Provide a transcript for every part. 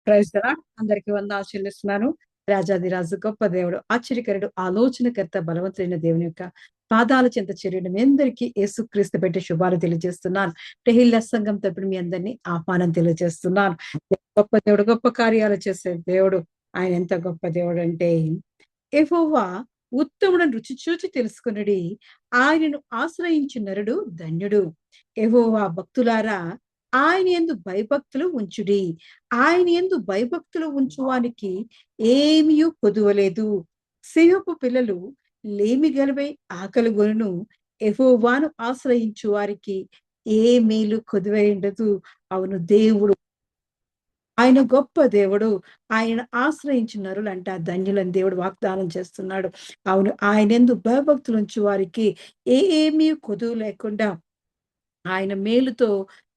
Praise the lord. అందరికి వందనాలు చెల్లిస్తున్నాను. రాజాధిరాజు, గొప్ప దేవుడు, ఆశ్చర్యకరుడు, ఆలోచనకర్త, బలవంతుడైన దేవుని యొక్క పాదాల చెంత చేరిన మీ అందరికీ యేసుక్రీస్తు పెట్టి శుభాలు తెలియజేస్తున్నాను. టెహిల్లా సంఘం తరపున మీ అందరినీ ఆహ్వానం తెలియజేస్తున్నాను. గొప్ప దేవుడు, గొప్ప కార్యాలు చేసే దేవుడు. ఆయన ఎంత గొప్ప దేవుడు అంటే, యెహోవా ఉత్తముడని రుచి చూచి తెలుసుకొనుడి, ఆయనను ఆశ్రయించు నరుడు ధన్యుడు. యెహోవా భక్తులారా, ఆయన యందు భయభక్తులు ఉంచుడి. ఆయన యందు భయభక్తులు ఉంచువానికి ఏమీయు కొదువలేదు. సింహపు పిల్లలు లేమి గలవై ఆకలిగొనును, యెహోవాను ఆశ్రయించు వారికి ఏ మేలు కొదువై ఉండదు. అవును, దేవుడు ఆయన గొప్ప దేవుడు. ఆయనను ఆశ్రయించిన నరులంట ధన్యులని దేవుడు వాగ్దానం చేస్తున్నాడు. అవును, ఆయనందు భయభక్తులు ఉంచు వారికి ఏమీ కొదువు లేకుండా ఆయన మేలుతో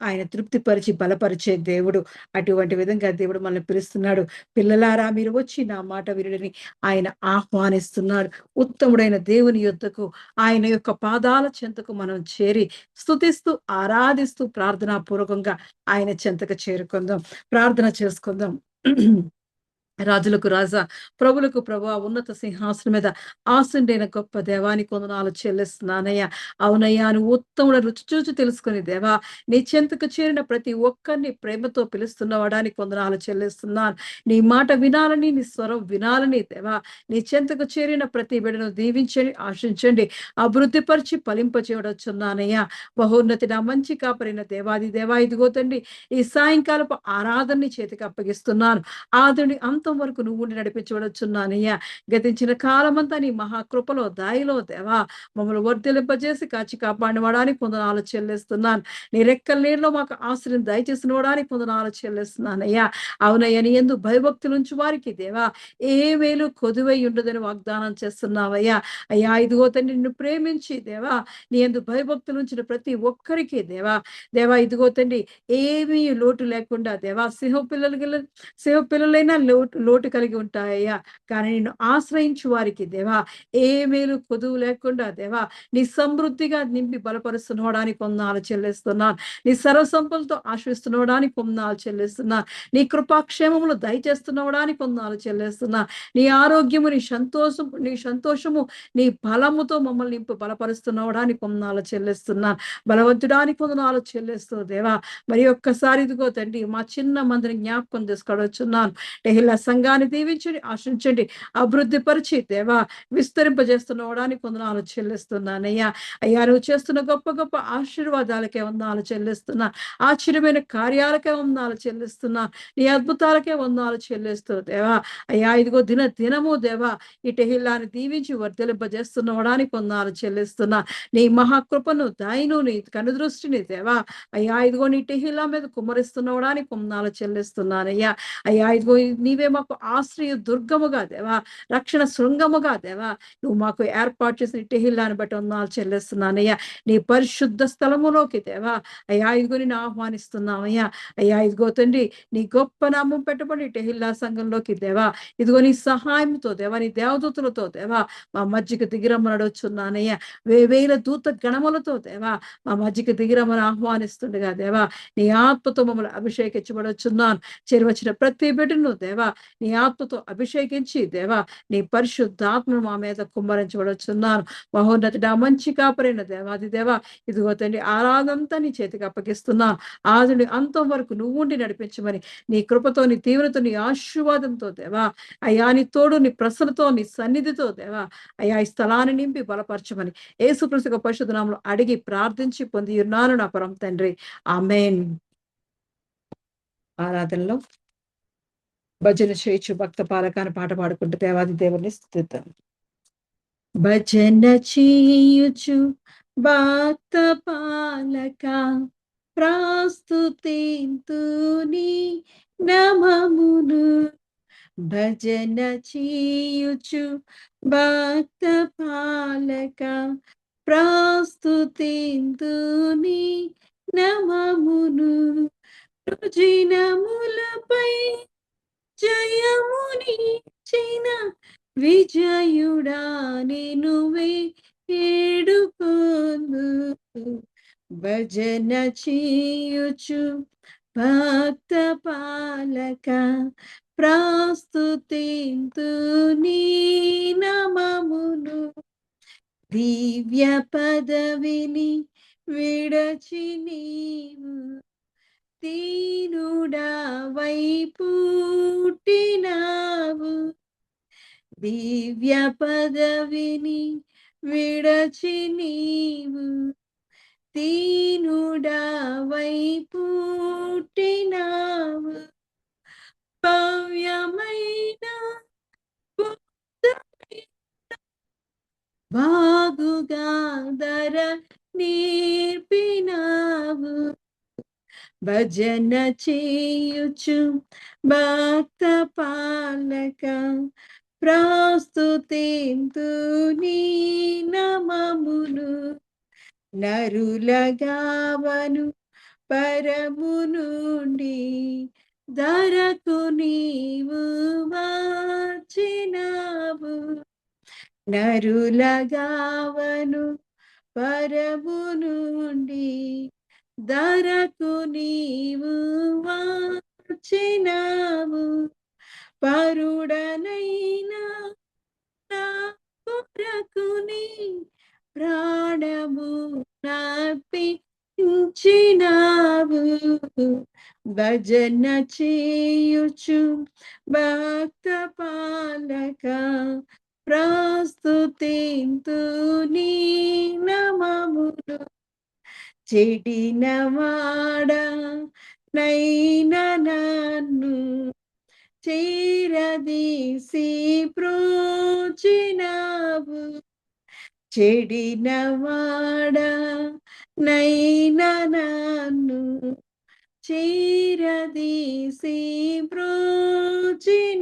ఆయన తృప్తిపరిచి బలపరిచే దేవుడు. అటువంటి విధంగా దేవుడు మనల్ని పిలుస్తున్నాడు. పిల్లలారా, మీరు వచ్చి నా మాట వినుడని ఆయన ఆహ్వానిస్తున్నాడు. ఉత్తముడైన దేవుని యొద్దకు, ఆయన యొక్క పాదాల చెంతకు మనం చేరి స్తుతిస్తూ, ఆరాధిస్తూ, ప్రార్థనాపూర్వకంగా ఆయన చెంతకు చేరుకుందాం. ప్రార్థన చేసుకుందాం. రాజులకు రాజా, ప్రభులకు ప్రభువా, ఉన్నత సింహాసనం మీద ఆసీనుడైన గొప్ప దేవానికి వందనాలు చెల్లిస్తున్నానయ్యా. అవునయ్యా, నువ్వు ఉత్తముడ రుచి చూచి తెలుసుకుని దేవా, నీ చెంతకు చేరిన ప్రతి ఒక్కరిని ప్రేమతో పిలుస్తున్నవాడానికి వందనాలు చెల్లిస్తున్నాను. నీ మాట వినాలని, నీ స్వరం వినాలని దేవా, నీ చెంతకు చేరిన ప్రతి బిడ్డను దీవించండి, ఆశించండి, అభివృద్ధిపరిచి ఫలింపచేయవచ్చున్నానయ్యా. బహోన్నతి నా మంచి కాపరిన దేవాది దేవా, ఇదిగో తండ్రి, ఈ సాయంకాలపు ఆరాధనని చేతికి అప్పగిస్తున్నాను. ఆదుని అంతం వరకు నువ్వు ఉండి నడిపించబడుచున్నానయ్యా. గతించిన కాలమంతా నీ మహాకృపలో దాయిలో దేవా మమ్మల్ని వర్ధిలింపజేసి కాచి కాపాడినవాడానికి వందనాలు చెల్లిస్తున్నాను. నీ రెక్కల నీళ్ళలో మాకు ఆశ్రయం దయచేసినవాడానికి వందనాలు చెల్లిస్తున్నానయ్యా. అవునయ్యా, నీ యందు భయభక్తులు ఉంచు వారికి దేవా ఏ మేలు కొదువై ఉండదని వాగ్దానం చేస్తున్నావయ్యా. అయ్యా, ఇదిగో తండ్రి, నిన్ను ప్రేమించి దేవా నీ యందు భయభక్తులు ఉంచిన ప్రతి ఒక్కరికి దేవా ఇదిగో తండ్రి, ఏమీ లోటు లేకుండా దేవా సింహ పిల్లలైనా లోటు లోటు కలిగి ఉంటాయ్యా. కానీ నిన్ను ఆశ్రయించు వారికి దేవా ఏ మేలు కొదువు లేకుండా దేవా నీ సమృద్ధిగా నింపి బలపరుస్తున్నవాడానికి వందనాలు చెల్లిస్తున్నాను. నీ సర్వసంపలతో ఆశ్రయిస్తున్నవాడానికి వందనాలు చెల్లిస్తున్నాను. నీ కృపాక్షేమములు దయచేస్తున్నవాడానికి వందనాలు చెల్లిస్తున్నాను. నీ ఆరోగ్యము, నీ సంతోషము, నీ బలముతో మమ్మల్ని నింపు బలపరుస్తున్నవాడానికి వందనాలు చెల్లిస్తున్నాను. బలవంతుడానికి వందనాలు చెల్లిస్తూ దేవా మరి ఒక్కసారి ఇదిగో తండ్రి, మా చిన్న మందిని జ్ఞాపకం తీసుకొచ్చున్నాను. టెహిల్లా సంఘాన్ని దీవించండి, ఆశించండి, అభివృద్ధి పరిచి దేవా విస్తరింపజేస్తున్నవాడానికి వందనాలు చెల్లిస్తున్నానయ్యా. అయ్యా, నువ్వు చేస్తున్న గొప్ప గొప్ప ఆశీర్వాదాలకే వందనాలు చెల్లిస్తున్నా, ఆశ్చర్యమైన కార్యాలకే వందనాలు చెల్లిస్తున్నా, నీ అద్భుతాలకే వందనాలు చెల్లిస్తూ దేవా అయ్యా ఇదిగో దినము దేవా ఈ టెహిల్లాని దీవించి వర్ధలింపజేస్తున్నవాడానికి వందనాలు చెల్లిస్తున్నా. నీ మహాకృపను దయను, నీ కనుదృష్టిని దేవా అయ్యా ఇదిగో నీ టెహిల్లా మీద కుమ్మరిస్తున్నవాడానికి వందనాలు చెల్లిస్తున్నానయ్యా. అయ్యా ఇదిగో నీవే మాకు ఆశ్రయ దుర్గముగా దేవా, రక్షణ శృంగముగా దేవా నువ్వు మాకు ఏర్పాటు చేసిన టెహిల్లాని బట్టి వందనాలు చెల్లిస్తున్నానయ్యా. నీ పరిశుద్ధ స్థలములోకి దేవా అయ్యా ఇదిగో నేను ఆహ్వానిస్తున్నామయ్యా. అయ్యా ఇదిగో తండ్రి, నీ గొప్ప నామం పెట్టబడి టెహిల్లా సంఘంలోకి దేవా ఇదిగో నీ సహాయంతో దేవా, నీ దేవదూతులతో దేవా మా మధ్యకి దిగిరమ్మనడుచున్నానయ్యా. వేవేల దూత గణములతో దేవా మా మధ్యకి దిగిరమ్మని ఆహ్వానిస్తుండగా దేవా నీ ఆత్మతో మమ్మల్ని అభిషేకించబడుచున్నాను. చేరువచ్చిన ప్రతి బిడ్డను దేవా నీ ఆత్మతో అభిషేకించి దేవా నీ పరిశుద్ధాత్మను మా మీద కుమ్మరించబడుచున్నాను. మహోన్నతుడా, మంచి కాపరైన దేవాది దేవా ఇదిగో తండ్రి, ఆరాధంతా నీ చేతికి అప్పగిస్తున్నాను. ఆదుని అంతం వరకు నువ్వు ఉండి నడిపించమని నీ కృపతో, నీ తీవ్రతో, నీ ఆశీర్వాదంతో దేవా అయ్యా నీ తోడు, నీ ప్రసన్నతో, నీ సన్నిధితో దేవా అయ్యా ఈ స్థలాన్ని నింపి బలపరచమని యేసుక్రీస్తు పరిశుద్ధ నామములో అడిగి ప్రార్థించి పొంది ఉన్నాను నా పరమ తండ్రి, ఆమేన్. ఆరాధనలో భజన చేయొచ్చు, భక్త పాలకాన్ని పాట పాడుకుంటూ దేవాది దేవుని స్తుతిద్దాం. భజన చేయుచు భక్త పాలక ప్రాస్తుతింతుని నమమును. భజన చేయుచు భక్త పాలక ప్రాస్తుతింతుని నమమును. రుజినములపై జయమునిచ్చిన విజయుడా నినువే ఏడుకొందు. భజన చేయుచు భక్త పాలక ప్రాస్తుతింతు నీ నామమును. దివ్య పదవిని విడచి నీవు దీనుడవై పుట్టినావు. దివ్య పదవిని విడచి నీవు దీనుడవై పుట్టినావు. భవ్యమైన బాగుగా ధర నేర్పినావు. భజన చేయుచు భక్త పాలక ప్రాస్తుతింతు నీ నామమును. నరులగావను పరము నుండి ధరకు నీవు వచ్చినావు. నరులగావను పరము నుండి ధరకు నీవు వచ్చినావు. పరుడనైనా నా కొరకు నీ ప్రాణము నర్పించినావు. భజన చేయుచు భక్త పాలక ప్రాస్తుతింతు నీ నామమును. చెడిన వాడ నైనా నన్ను చేరదీసి ప్రోచినావు. చెడిన వాడ నైనా నన్ను చేరదీసి ప్రోచినావు.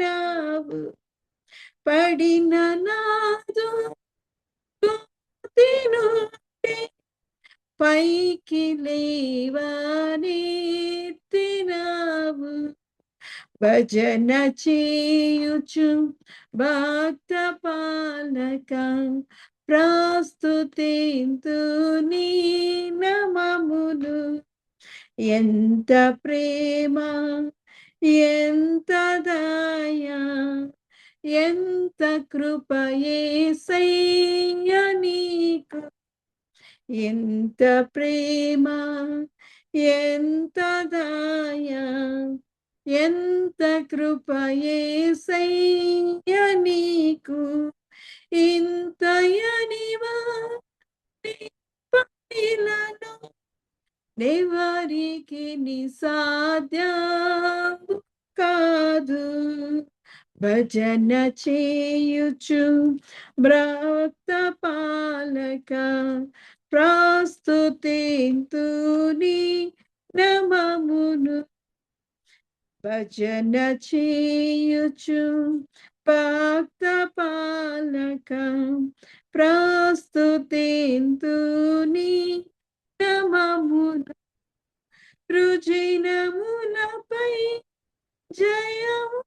పడిన నాదు నుండి పైకి లేవనెత్తినావు. భజన చేయుచు భక్త పాలక ప్రాస్తుతింతు నీ నామమును. ఎంత ప్రేమ, ఎంత దయ, ఎంత కృప యేసయ్యా నీకు. ఎంత ప్రేమ, ఎంత దయ, ఎంత కృప యేసయ్యా నీకు. ఇంతయనివా పనిలను ఎవరికి నిసాధ్యము కాదు. భజన చేయుచు భక్త పాలక ప్రాస్తుతింతు నీ నామమును. భజన చేయుచు భక్త పాలక ప్రాస్తుతింతు నీ నామమును. రుజినములపై జయము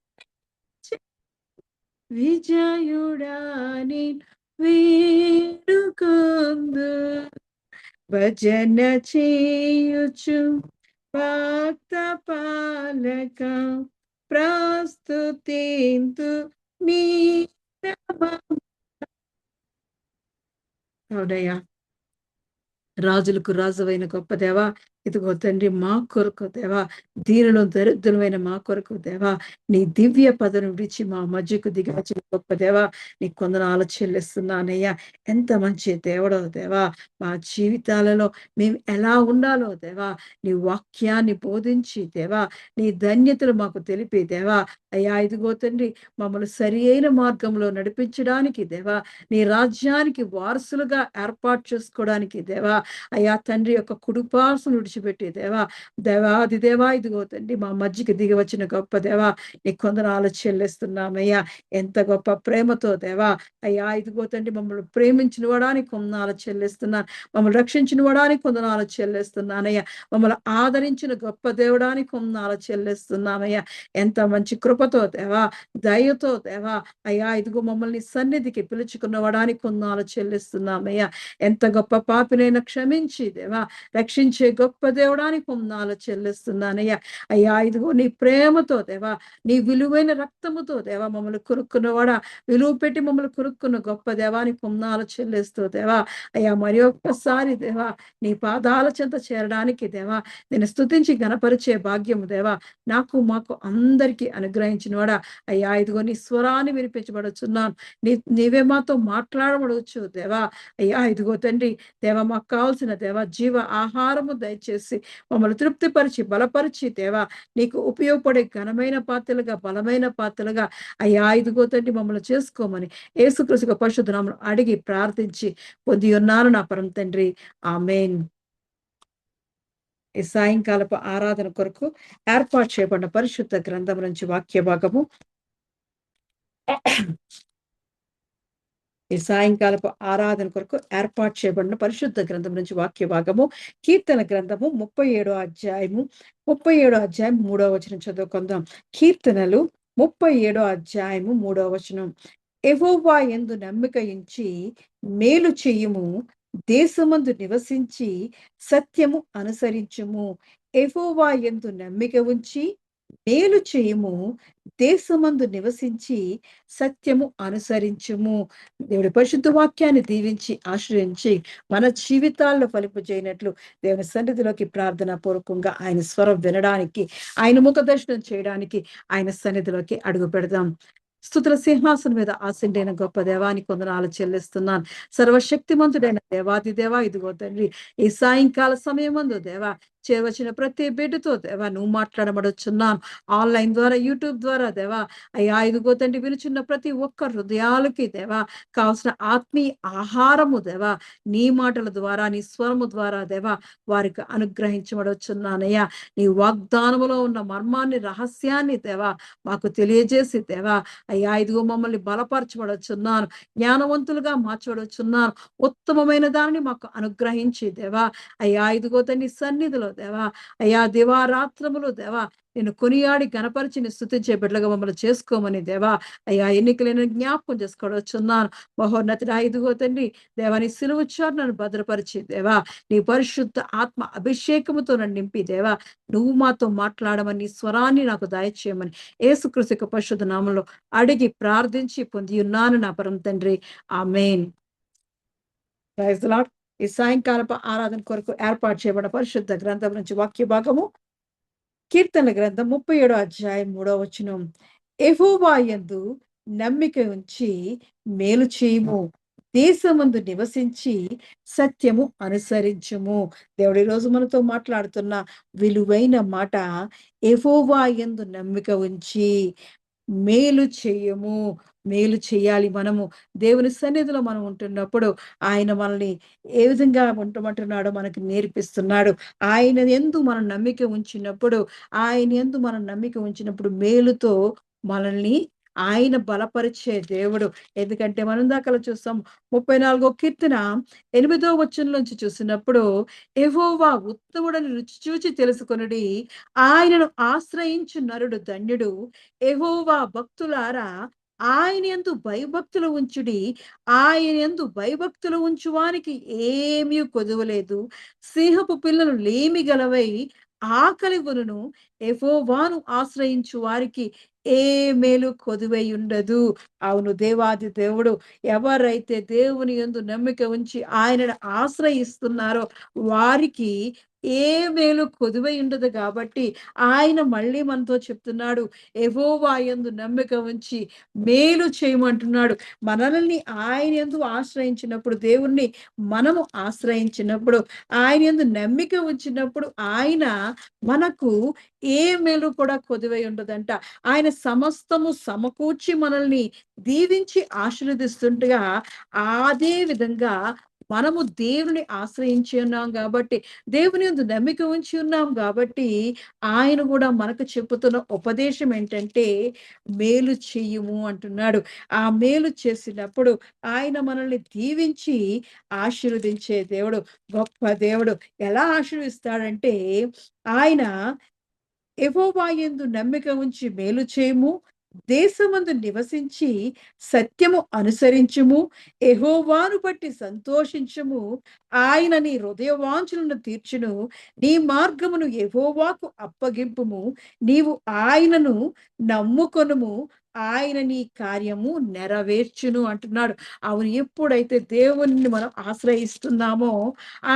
విజయుడాని వేడుకొందు. భజన చేయుచు భక్త పాలక ప్రాస్తుతింతు నీ నామమును. అవునయ్యా, రాజులకు రాజువైన గొప్ప దేవా, ఇదిగో తండ్రి మా కొరకు దేవా, దీనులు దరిద్రులమైన మా కొరకు దేవా, నీ దివ్య పదను విడిచి మా మధ్యకు దిగి వచ్చిన గొప్ప దేవా, నీ కొందనాలు చెల్లిస్తున్నానయ్యా. ఎంత మంచి దేవుడో దేవా, మా జీవితాలలో మేము ఎలా ఉండాలో దేవా, నీ వాక్యాన్ని బోధించి దేవా, నీ ధన్యతలు మాకు తెలిపి దేవా, అయ్యా ఇదిగో తండ్రి మమ్మల్ని సరి అయిన మార్గంలో నడిపించడానికి దేవా, నీ రాజ్యానికి వారసులుగా ఏర్పాటు చేసుకోవడానికి దేవా, అయ్యా తండ్రి యొక్క కుడిపార్శ్వను విడిచిపెట్టి దేవా, దేవాది దేవా ఇదిగో తండ్రి మా మధ్యకి దిగి వచ్చిన గొప్ప దేవా, నీ కొందనాలు చెల్లిస్తున్నామయ్యా. ఎంత గొప్ప ప్రేమతో దేవా, అయ్యా ఇదిగో తండ్రి మమ్మల్ని ప్రేమించిన వాడానికి కొందనాలు చెల్లిస్తున్నాను, మమ్మల్ని రక్షించిన వాడానికి కొందనాలు చెల్లిస్తున్నానయ్యా, మమ్మల్ని ఆదరించిన గొప్ప దేవుడానికి కొందనాలు చెల్లిస్తున్నామయ్యా. ఎంత మంచి కృపతో దేవా, దయతో దేవా, అయ్యా ఇదిగో మమ్మల్ని సన్నిధికి పిలుచుకున్న వాడానికి కొందనాలు చెల్లిస్తున్నామయ్యా. ఎంత గొప్ప పాపినైనా క్షమించి దేవా రక్షించే గొప్ప దేవుడానికి వందనాలు చెల్లిస్తున్నానయ్యా. అయ్యా ఇదిగో నీ ప్రేమతో దేవా, నీ విలువైన రక్తముతో దేవా మమ్మల్ని కొనుక్కున్నవాడా, విలువ పెట్టి మమ్మల్ని కొనుక్కున్న గొప్ప దేవానికి వందనాలు చెల్లిస్తూ దేవా, అయ్యా మరి ఒక్కసారి దేవా నీ పాదాల చెంత చేరడానికి దేవా నేను స్తుతించి గణపరిచే భాగ్యము దేవా నాకు మాకు అందరికీ అనుగ్రహించినవాడా. అయ్యా ఇదిగో నీ స్వరాన్ని వినిపించబడుచున్నాను. నీవే మాతో మాట్లాడబడవచ్చు దేవా. అయ్యా ఇదిగో తండ్రి దేవా మాకు కావాల్సిన దేవా జీవ ఆహారము దయచేసి మమ్మల్ని తృప్తిపరిచి బలపరిచి దేవా నీకు ఉపయోగపడే ఘనమైన పాత్రలుగా బలమైన పాత్రలుగా అయ్యా ఇదిగో తండ్రి మమ్మల్ని చేసుకోమని యేసుక్రీస్తు పరిశుద్ధ నామములో అడిగి ప్రార్థించి పొంది ఉన్నాను నా పరమ తండ్రి. ఆమేన్. ఈ సాయంకాలపు ఆరాధన కొరకు ఏర్పాటు చేయబడిన పరిశుద్ధ గ్రంథం నుంచి వాక్య భాగము. ఈ సాయంకాలపు ఆరాధన కొరకు ఏర్పాటు చేయబడిన పరిశుద్ధ గ్రంథం నుంచి వాక్య భాగము కీర్తన గ్రంథము 37 అధ్యాయము 3వ వచనం చదువుకుందాం. కీర్తనలు 37 అధ్యాయము 3వ వచనం. యెహోవా యందు నమ్మిక ఉంచి మేలు చేయుము, దేశమందు నివసించి సత్యము అనుసరించుము. యెహోవా యందు నమ్మిక ఉంచి మేలు చేయుము, దేశమందు నివసించి సత్యము అనుసరించుము. దేవుడి పరిశుద్ధ వాక్యాన్ని దీవించి ఆశ్రయించి మన జీవితాల్లో ఫలింపజేయనట్లు దేవుని సన్నిధిలోకి ప్రార్థన పూర్వకంగా ఆయన స్వరం వినడానికి, ఆయన ముఖ దర్శనం చేయడానికి ఆయన సన్నిధిలోకి అడుగు పెడదాం. స్తుతుల సింహాసనం మీద ఆసీనుడైన గొప్ప దేవానికి వందనాలు చెల్లిస్తున్నాను. సర్వశక్తిమంతుడైన దేవాది దేవా ఇదిగో తండ్రి ఈ సాయంకాల సమయమందు దేవా చేరవచ్చిన ప్రతి బిడ్డతో దేవా నువ్వు మాట్లాడబడుచున్నాను. ఆన్లైన్ ద్వారా యూట్యూబ్ ద్వారా దేవా అయ్యా ఇదిగో తండ్రి వినుచున్న ప్రతి ఒక్క హృదయాలకి దేవా కావాల్సిన ఆత్మీయ ఆహారము దేవా నీ మాటల ద్వారా నీ స్వరము ద్వారా దేవా వారికి అనుగ్రహించబడుచున్నానయ్యా. నీ వాగ్దానములో ఉన్న మర్మాన్ని రహస్యాన్ని దేవా మాకు తెలియజేసి దేవా అయ్యా ఇదిగో మమ్మల్ని బలపరచబడుచున్నాను, జ్ఞానవంతులుగా మార్చబడుచున్నాను, ఉత్తమమైన దానిని మాకు అనుగ్రహించి దేవా అయ్యా ఇదిగో తండ్రి సన్నిధిలో దేవా అయ్యా దివారాత్రములు దేవా నేను కొనియాడి గణపరిచి నీ స్తుతించే బిడ్డలుగా మమ్మల్ని చేసుకోమని దేవా అయ్యా ఎన్నికలైన జ్ఞాపకం చేసుకోవచ్చున్నాను. మహోన్నతుడా ఇదిగో తండ్రి దేవా నీ సిలువ చాటు నన్ను భద్రపరిచి దేవా నీ పరిశుద్ధ ఆత్మ అభిషేకముతో నన్ను నింపి దేవా నువ్వు మాతో మాట్లాడమని నీ స్వరాన్ని నాకు దయచేయమని యేసుక్రీస్తు పరిశుద్ధ నామములో అడిగి ప్రార్థించి పొంది ఉన్నాను నా పరమ తండ్రి. ఆమేన్. Praise the Lord. ఈ సాయంకాలపు ఆరాధన కొరకు ఏర్పాటు చేయబడిన పరిశుద్ధ గ్రంథం నుంచి వాక్య భాగము కీర్తన గ్రంథం 37 అధ్యాయం 3వ వచనం. యెహోవా యందు నమ్మిక ఉంచి మేలు చేయుము, దేశమందు నివసించి సత్యము అనుసరించుము. దేవుడు ఈ రోజు మనతో మాట్లాడుతున్న విలువైన మాట యెహోవా యందు నమ్మిక ఉంచి మేలు చేయము. మేలు చేయాలి మనము. దేవుని సన్నిధిలో మనం ఉంటున్నప్పుడు ఆయన మనల్ని ఏ విధంగా ఉండమంటున్నాడో మనకు నేర్పిస్తున్నాడు. ఆయన యందు మనం నమ్మిక ఉంచినప్పుడు, ఆయన యందు మనం నమ్మిక ఉంచినప్పుడు మేలుతో మనల్ని ఆయన బలపరిచే దేవుడు. ఎందుకంటే మనం ఇందాకలా చూస్తాం 34వ కీర్తన 8వ వచనం నుంచి చూసినప్పుడు యెహోవా ఉత్తముడని రుచి చూచి తెలుసుకొనుడి, ఆయనను ఆశ్రయించు నరుడు ధన్యుడు. యెహోవా భక్తులారా ఆయన యందు భయభక్తులు ఉంచుడి, ఆయన యందు భయభక్తులు ఉంచువానికి ఏమీ కొదువలేదు. సింహపు పిల్లలు లేమి గలవై ఆకలి గొనును, యెహోవాను ఆశ్రయించు వారికి ఏ మేలు కొదువై ఉండదు. అవును దేవాది దేవుడు ఎవరైతే దేవుని యందు నమ్మిక ఉంచి ఆయనను ఆశ్రయిస్తున్నారో వారికి ఏ మేలు కొదువై ఉండదు. కాబట్టి ఆయన మళ్ళీ మనతో చెప్తున్నాడు యెహోవా యందు నమ్మిక ఉంచి మేలు చేయమంటున్నాడు. మనల్ని ఆయన యందు ఆశ్రయించినప్పుడు, దేవుణ్ణి మనము ఆశ్రయించినప్పుడు, ఆయన యందు నమ్మిక ఉంచినప్పుడు ఆయన మనకు ఏ మేలు కూడా కొదువై ఉండదంట. ఆయన సమస్తము సమకూర్చి మనల్ని దీవించి ఆశీర్వదిస్తుండగా అదే విధంగా మనము దేవుని ఆశ్రయించి ఉన్నాం కాబట్టి, దేవుని యందు నమ్మిక ఉంచి ఉన్నాం కాబట్టి ఆయన కూడా మనకు చెప్పుతున్న ఉపదేశం ఏంటంటే మేలు చెయ్యుము అంటున్నాడు. ఆ మేలు చేసినప్పుడు ఆయన మనల్ని దీవించి ఆశీర్వదించే దేవుడు, గొప్ప దేవుడు. ఎలా ఆశీర్వదిస్తాడంటే ఆయన యెహోవా యందు నమ్మిక ఉంచి మేలు చేయుము, దేశమందు నివసించి సత్యము అనుసరించుము, యెహోవాను బట్టి సంతోషించుము. ఆయన నీ హృదయ వాంఛలను తీర్చును. నీ మార్గమును యెహోవాకు అప్పగింపుము. నీవు ఆయనను నమ్ముకొనుము. ఆయన నీ కార్యము నెరవేర్చును అంటున్నాడు. అవును, ఎప్పుడైతే దేవునిని మనం ఆశ్రయిస్తున్నామో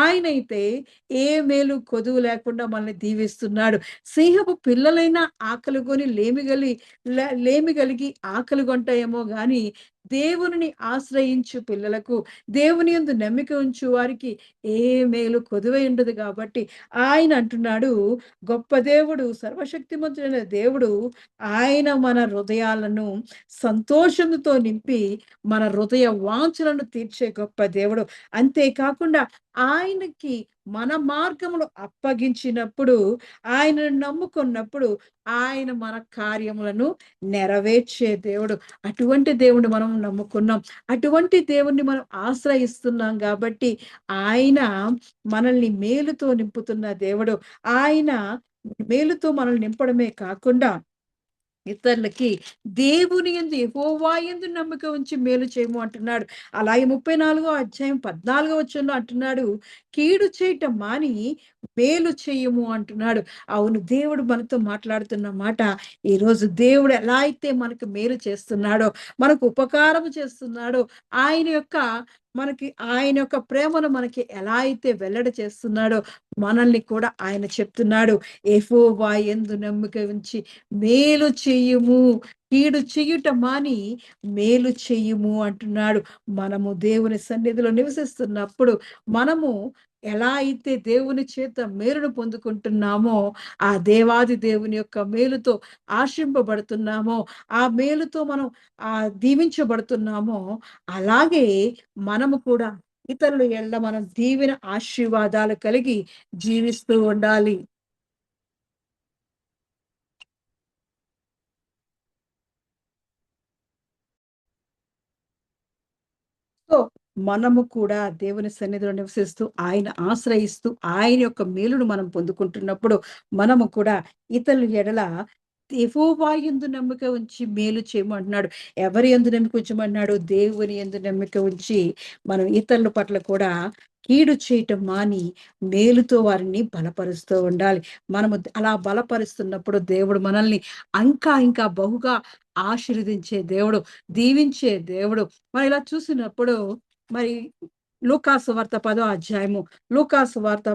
ఆయనైతే ఏ మేలు కొదువు లేకుండా మనల్ని దీవిస్తున్నాడు. సింహపు పిల్లలైనా ఆకలిగొని లేమి కలిగి ఆకలిగొంటాయేమో గాని, దేవునిని ఆశ్రయించు పిల్లలకు, దేవుని యందు నమ్మిక ఉంచు వారికి ఏ మేలు కొదువై ఉండదు కాబట్టి, ఆయన అంటున్నాడు, గొప్ప దేవుడు, సర్వశక్తిమంతుడైన దేవుడు, ఆయన మన హృదయాలను సంతోషముతో నింపి, మన హృదయ వాంఛలను తీర్చే గొప్ప దేవుడు. అంతేకాకుండా ఆయనకి మన మార్గములు అప్పగించినప్పుడు, ఆయనను నమ్ముకున్నప్పుడు, ఆయన మన కార్యములను నెరవేర్చే దేవుడు. అటువంటి దేవుడిని మనం నమ్ముకున్నాం. అటువంటి దేవుడిని మనం ఆశ్రయిస్తున్నాం గాబట్టి, ఆయన మనల్ని మేలుతో నింపుతున్న దేవుడు. ఆయన మేలుతో మనల్ని నింపడమే కాకుండా ఇతరులకి దేవుని యందు, యెహోవా యందు నమ్మిక ఉంచి మేలు చేయము అంటున్నాడు. అలాగే 34 అధ్యాయం 14 వచనంలో అంటున్నాడు, కీడు చేయటం మాని మేలు చేయము అంటున్నాడు. అవును, దేవుడు మనతో మాట్లాడుతున్న మాట. ఈరోజు దేవుడు ఎలా అయితే మనకు మేలు చేస్తున్నాడో, మనకు ఉపకారం చేస్తున్నాడో, ఆయన యొక్క ఆయన యొక్క ప్రేమను మనకి ఎలా అయితే వెల్లడి చేస్తున్నాడో, మనల్ని కూడా ఆయన చెప్తున్నాడు, యెహోవా యందు నమ్మిక ఉంచి మేలు చెయ్యుము. కీడు చెయ్యుట మాని మేలు చెయ్యుము అంటున్నాడు. మనము దేవుని సన్నిధిలో నివసిస్తున్నప్పుడు, మనము ఎలా అయితే దేవుని చేత మేలును పొందుకుంటున్నామో, ఆ దేవాది దేవుని యొక్క మేలుతో ఆశింపబడుతున్నామో, ఆ మేలుతో మనం దీవించబడుతున్నామో, అలాగే మనము కూడా ఇతరుల ఎడల మనం దీవెన ఆశీర్వాదాలు కలిగి జీవిస్తూ ఉండాలి. సో, మనము కూడా దేవుని సన్నిధిలో నివసిస్తూ, ఆయన ఆశ్రయిస్తూ, ఆయన యొక్క మేలును మనం పొందుకుంటున్నప్పుడు, మనము కూడా ఇతరుల ఎడల యెహోవా యందు నమ్మిక ఉంచి మేలు చేయమంటున్నాడు. ఎవరి యందు నమ్మిక ఉంచమన్నాడు? దేవుని యందు నమ్మిక ఉంచి, మనం ఇతరుల పట్ల కూడా కీడు చేయటం మాని, మేలుతో వారిని బలపరుస్తూ ఉండాలి. మనము అలా బలపరుస్తున్నప్పుడు దేవుడు మనల్ని ఇంకా బహుగా ఆశీర్వదించే దేవుడు, దీవించే దేవుడు. మనం ఇలా చూసినప్పుడు మరి లూకాసు వార్త 10వ అధ్యాయము, లూకాసు వార్త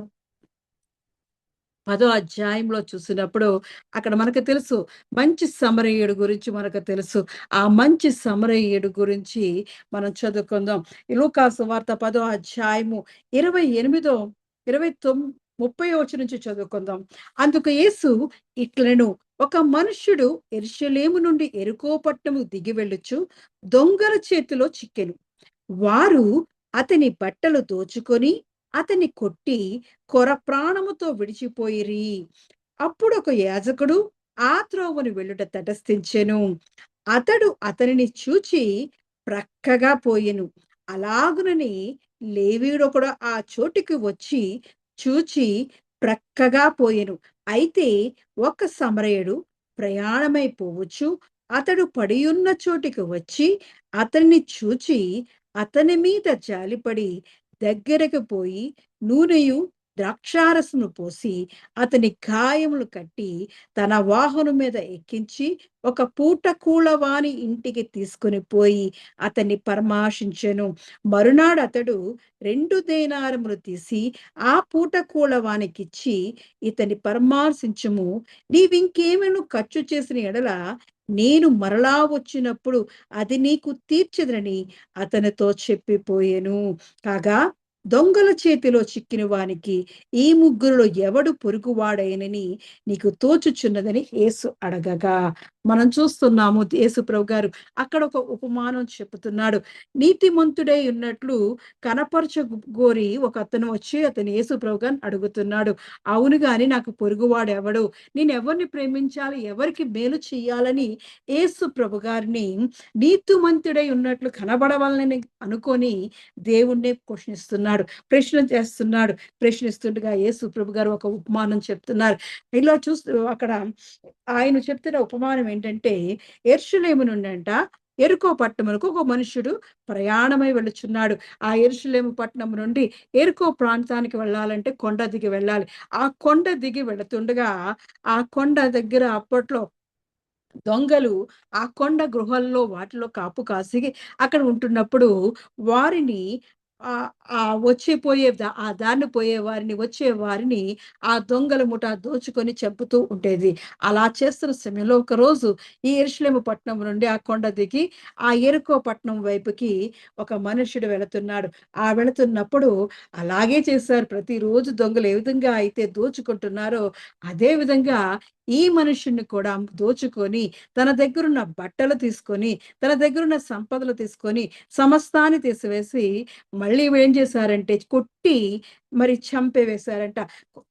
10వ అధ్యాయంలో చూసినప్పుడు అక్కడ మనకు తెలుసు, మంచి సమరయుడు గురించి మనకు తెలుసు. ఆ మంచి సమరయుడు గురించి మనం చదువుకుందాం. ఈ లూకాసు వార్త 10వ అధ్యాయము 28 29 30 వచనం నుంచి చదువుకుందాం. అందుకు యేసు ఇట్లనెను, ఒక మనుష్యుడు యెరూషలేము నుండి యెరికో పట్టణము దిగి వెళ్ళుచు దొంగల చేతిలో చిక్కెను. వారు అతని బట్టలు దోచుకొని అతన్ని కొట్టి కొర ప్రాణముతో విడిచిపోయిరి. అప్పుడు ఒక యాజకుడు ఆ త్రోవను వెళ్ళుట తటస్థించెను. అతడు అతనిని చూచి ప్రక్కగా పోయెను. అలాగునని లేవీయుడొకడు ఆ చోటికి వచ్చి చూచి ప్రక్కగా పోయెను. అయితే ఒక సమరయుడు ప్రయాణమై పోవచ్చు అతడు పడియున్న చోటికి వచ్చి అతన్ని చూచి అతని మీద జాలిపడి దగ్గరకు పోయి నూనెయు ద్రాక్షారసమును పోసి అతని గాయములు కట్టి తన వాహనం మీద ఎక్కించి ఒక పూట కూళవాని ఇంటికి తీసుకొని పోయి అతన్ని పరామర్శించెను. మరునాడు అతడు 2 దేనారములు తీసి ఆ పూట కూళవానికిచ్చి ఇతని పరామర్శించుము, నీవింకేమైనా ఖర్చు చేసిన ఎడల నేను మరలా వచ్చినప్పుడు అది నీకు తీర్చెదనని అతనితో చెప్పిపోయెను. కాగా దొంగల చేతిలో చిక్కిన వానికి ఈ ముగ్గురిలో ఎవడు పొరుగువాడైనని నీకు తోచుచున్నదని యేసు అడగగా, మనం చూస్తున్నాము యేసు ప్రభు గారు అక్కడ ఒక ఉపమానం చెప్పుతున్నాడు. నీతిమంతుడై ఉన్నట్లు గోరి ఒక అతను వచ్చి అతను యేసు ప్రభు గారిని అడుగుతున్నాడు, అవును గాని నాకు పొరుగువాడు ఎవడు, నేను ఎవరిని ప్రేమించాలి, ఎవరికి మేలు చెయ్యాలని యేసు ప్రభు గారిని నీతిమంతుడై ఉన్నట్లు కనబడవాలని అనుకొని దేవుణ్ణి క్వశ్చనిస్తున్నాడు, ప్రశ్న చేస్తున్నాడు. ప్రశ్నిస్తుండగా యేసు ప్రభు గారు ఒక ఉపమానం చెప్తున్నారు. ఇలా చూస్తూ అక్కడ ఆయన చెప్తున్న ఉపమానం ఏంటంటే యెరూషలేము నుండంట యెరికో పట్టణమునకు ఒక మనుష్యుడు ప్రయాణమై వెళ్ళుచున్నాడు. ఆ యెరూషలేము పట్టణం నుండి యెరికో ప్రాంతానికి వెళ్ళాలంటే కొండ దిగి వెళ్ళాలి. ఆ కొండ దిగి వెళుతుండగా ఆ కొండ దగ్గర అప్పట్లో దొంగలు ఆ కొండ గృహాల్లో వాటిలో కాపు కాసి అక్కడ ఉంటున్నప్పుడు వారిని ఆహ్, వచ్చే పోయే ఆ దారిన పోయే వారిని, వచ్చే వారిని ఆ దొంగల ముఠా దోచుకొని చంపుతూ ఉండేది. అలా చేస్తున్న సమయంలో ఒకరోజు ఈ యెరూషలేము పట్టణం నుండి ఆ కొండ దిగి ఆ యెరికో పట్టణం వైపుకి ఒక మనుష్యుడు వెళుతున్నాడు. వెళుతున్నప్పుడు అలాగే చేశారు. ప్రతిరోజు దొంగలు ఏ విధంగా అయితే దోచుకుంటున్నారో అదే విధంగా ఈ మనుష్యుడిని కూడా దోచుకొని తన దగ్గరున్న బట్టలు తీసుకొని, తన దగ్గరున్న సంపదలు తీసుకొని, సమస్తాన్ని తీసివేసి, మళ్ళీ ఏం చేశారంటే కొట్టి మరి చంపేవేశారంట.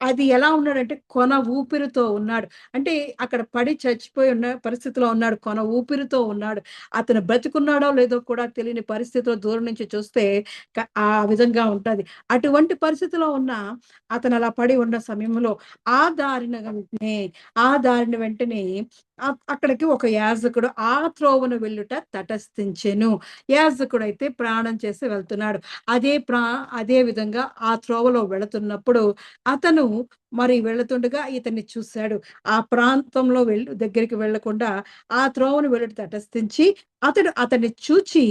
అది ఎలా ఉన్నాడంటే కొన ఊపిరితో ఉన్నాడు. అంటే అక్కడ పడి చచ్చిపోయి ఉన్న పరిస్థితిలో ఉన్నాడు. కొన ఊపిరితో ఉన్నాడు. అతను బ్రతికున్నాడో లేదో కూడా తెలియని పరిస్థితిలో దూరం నుంచి చూస్తే ఆ విధంగా ఉంటది. అటువంటి పరిస్థితిలో ఉన్న అతను అలా పడి ఉన్న సమయంలో ఆ దారిన వెంటనే అక్కడికి ఒక యాజకుడు ఆ త్రోవన వెళ్ళుట తటస్థించెను. యాజకుడైతే ప్రయాణం చేసి వెళ్తున్నాడు. అదే విధంగా ఆ త్రోవలో వెళుతున్నప్పుడు అతను మరి వెళుతుండగా ఇతన్ని చూసాడు. ఆ ప్రాంతంలో దగ్గరికి వెళ్ళకుండా ఆ త్రోవను వెళ్ళుట తటస్థించి అతన్ని చూచి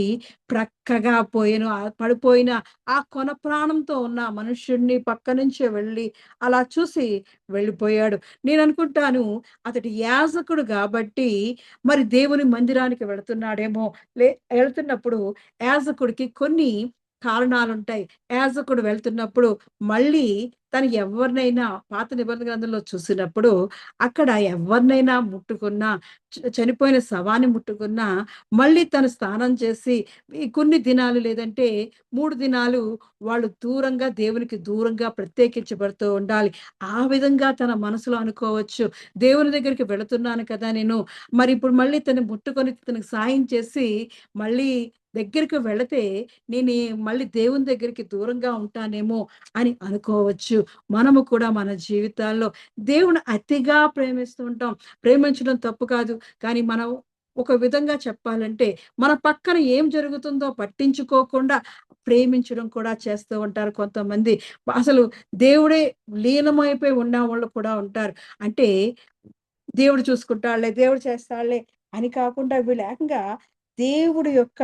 ప్రక్కగా పోయెను. పడిపోయిన ఆ కొన ప్రాణంతో ఉన్న మనుష్యుడిని పక్క నుంచే వెళ్ళి అలా చూసి వెళ్ళిపోయాడు. నేననుకుంటాను అతడు యాజకుడు గాబట్టి, మరి దేవుని మందిరానికి వెళుతున్నాడేమో! ఎళ్తున్నప్పుడు యాజకుడికి కొన్ని కారణాలుంటాయి. యాజకుడు వెళ్తున్నప్పుడు మళ్ళీ తను ఎవరినైనా పాత నిబంధన గ్రంథంలో చూసినప్పుడు, అక్కడ ఎవరినైనా ముట్టుకున్నా, చనిపోయిన శవాన్ని ముట్టుకున్నా, మళ్ళీ తను స్నానం చేసి ఈ కొన్ని దినాలు లేదంటే 3 దినాలు వాళ్ళు దేవునికి దూరంగా ప్రత్యేకించబడుతూ ఉండాలి. ఆ విధంగా తన మనసులో అనుకోవచ్చు. దేవుని దగ్గరికి వెళుతున్నాను కదా నేను. ఇప్పుడు మళ్ళీ తను ముట్టుకొని తనకు సాయం చేసి, మళ్ళీ దగ్గరికి వెళితే మళ్ళీ దేవుని దగ్గరికి దూరంగా ఉంటానేమో అని అనుకోవచ్చు. మనము కూడా మన జీవితాల్లో దేవుని అతిగా ప్రేమిస్తూ ఉంటాం. ప్రేమించడం తప్పు కాదు. కానీ మనం ఒక విధంగా చెప్పాలంటే, మన పక్కన ఏం జరుగుతుందో పట్టించుకోకుండా ప్రేమించడం కూడా చేస్తూ ఉంటారు కొంతమంది. అసలు దేవుడే లీనమైపోయి ఉన్నవాళ్ళు కూడా ఉంటారు. అంటే దేవుడు చూసుకుంటాడులే, దేవుడు చేస్తాడులే అని కాకుండా వీళ్ళు ఏకంగా దేవుడి యొక్క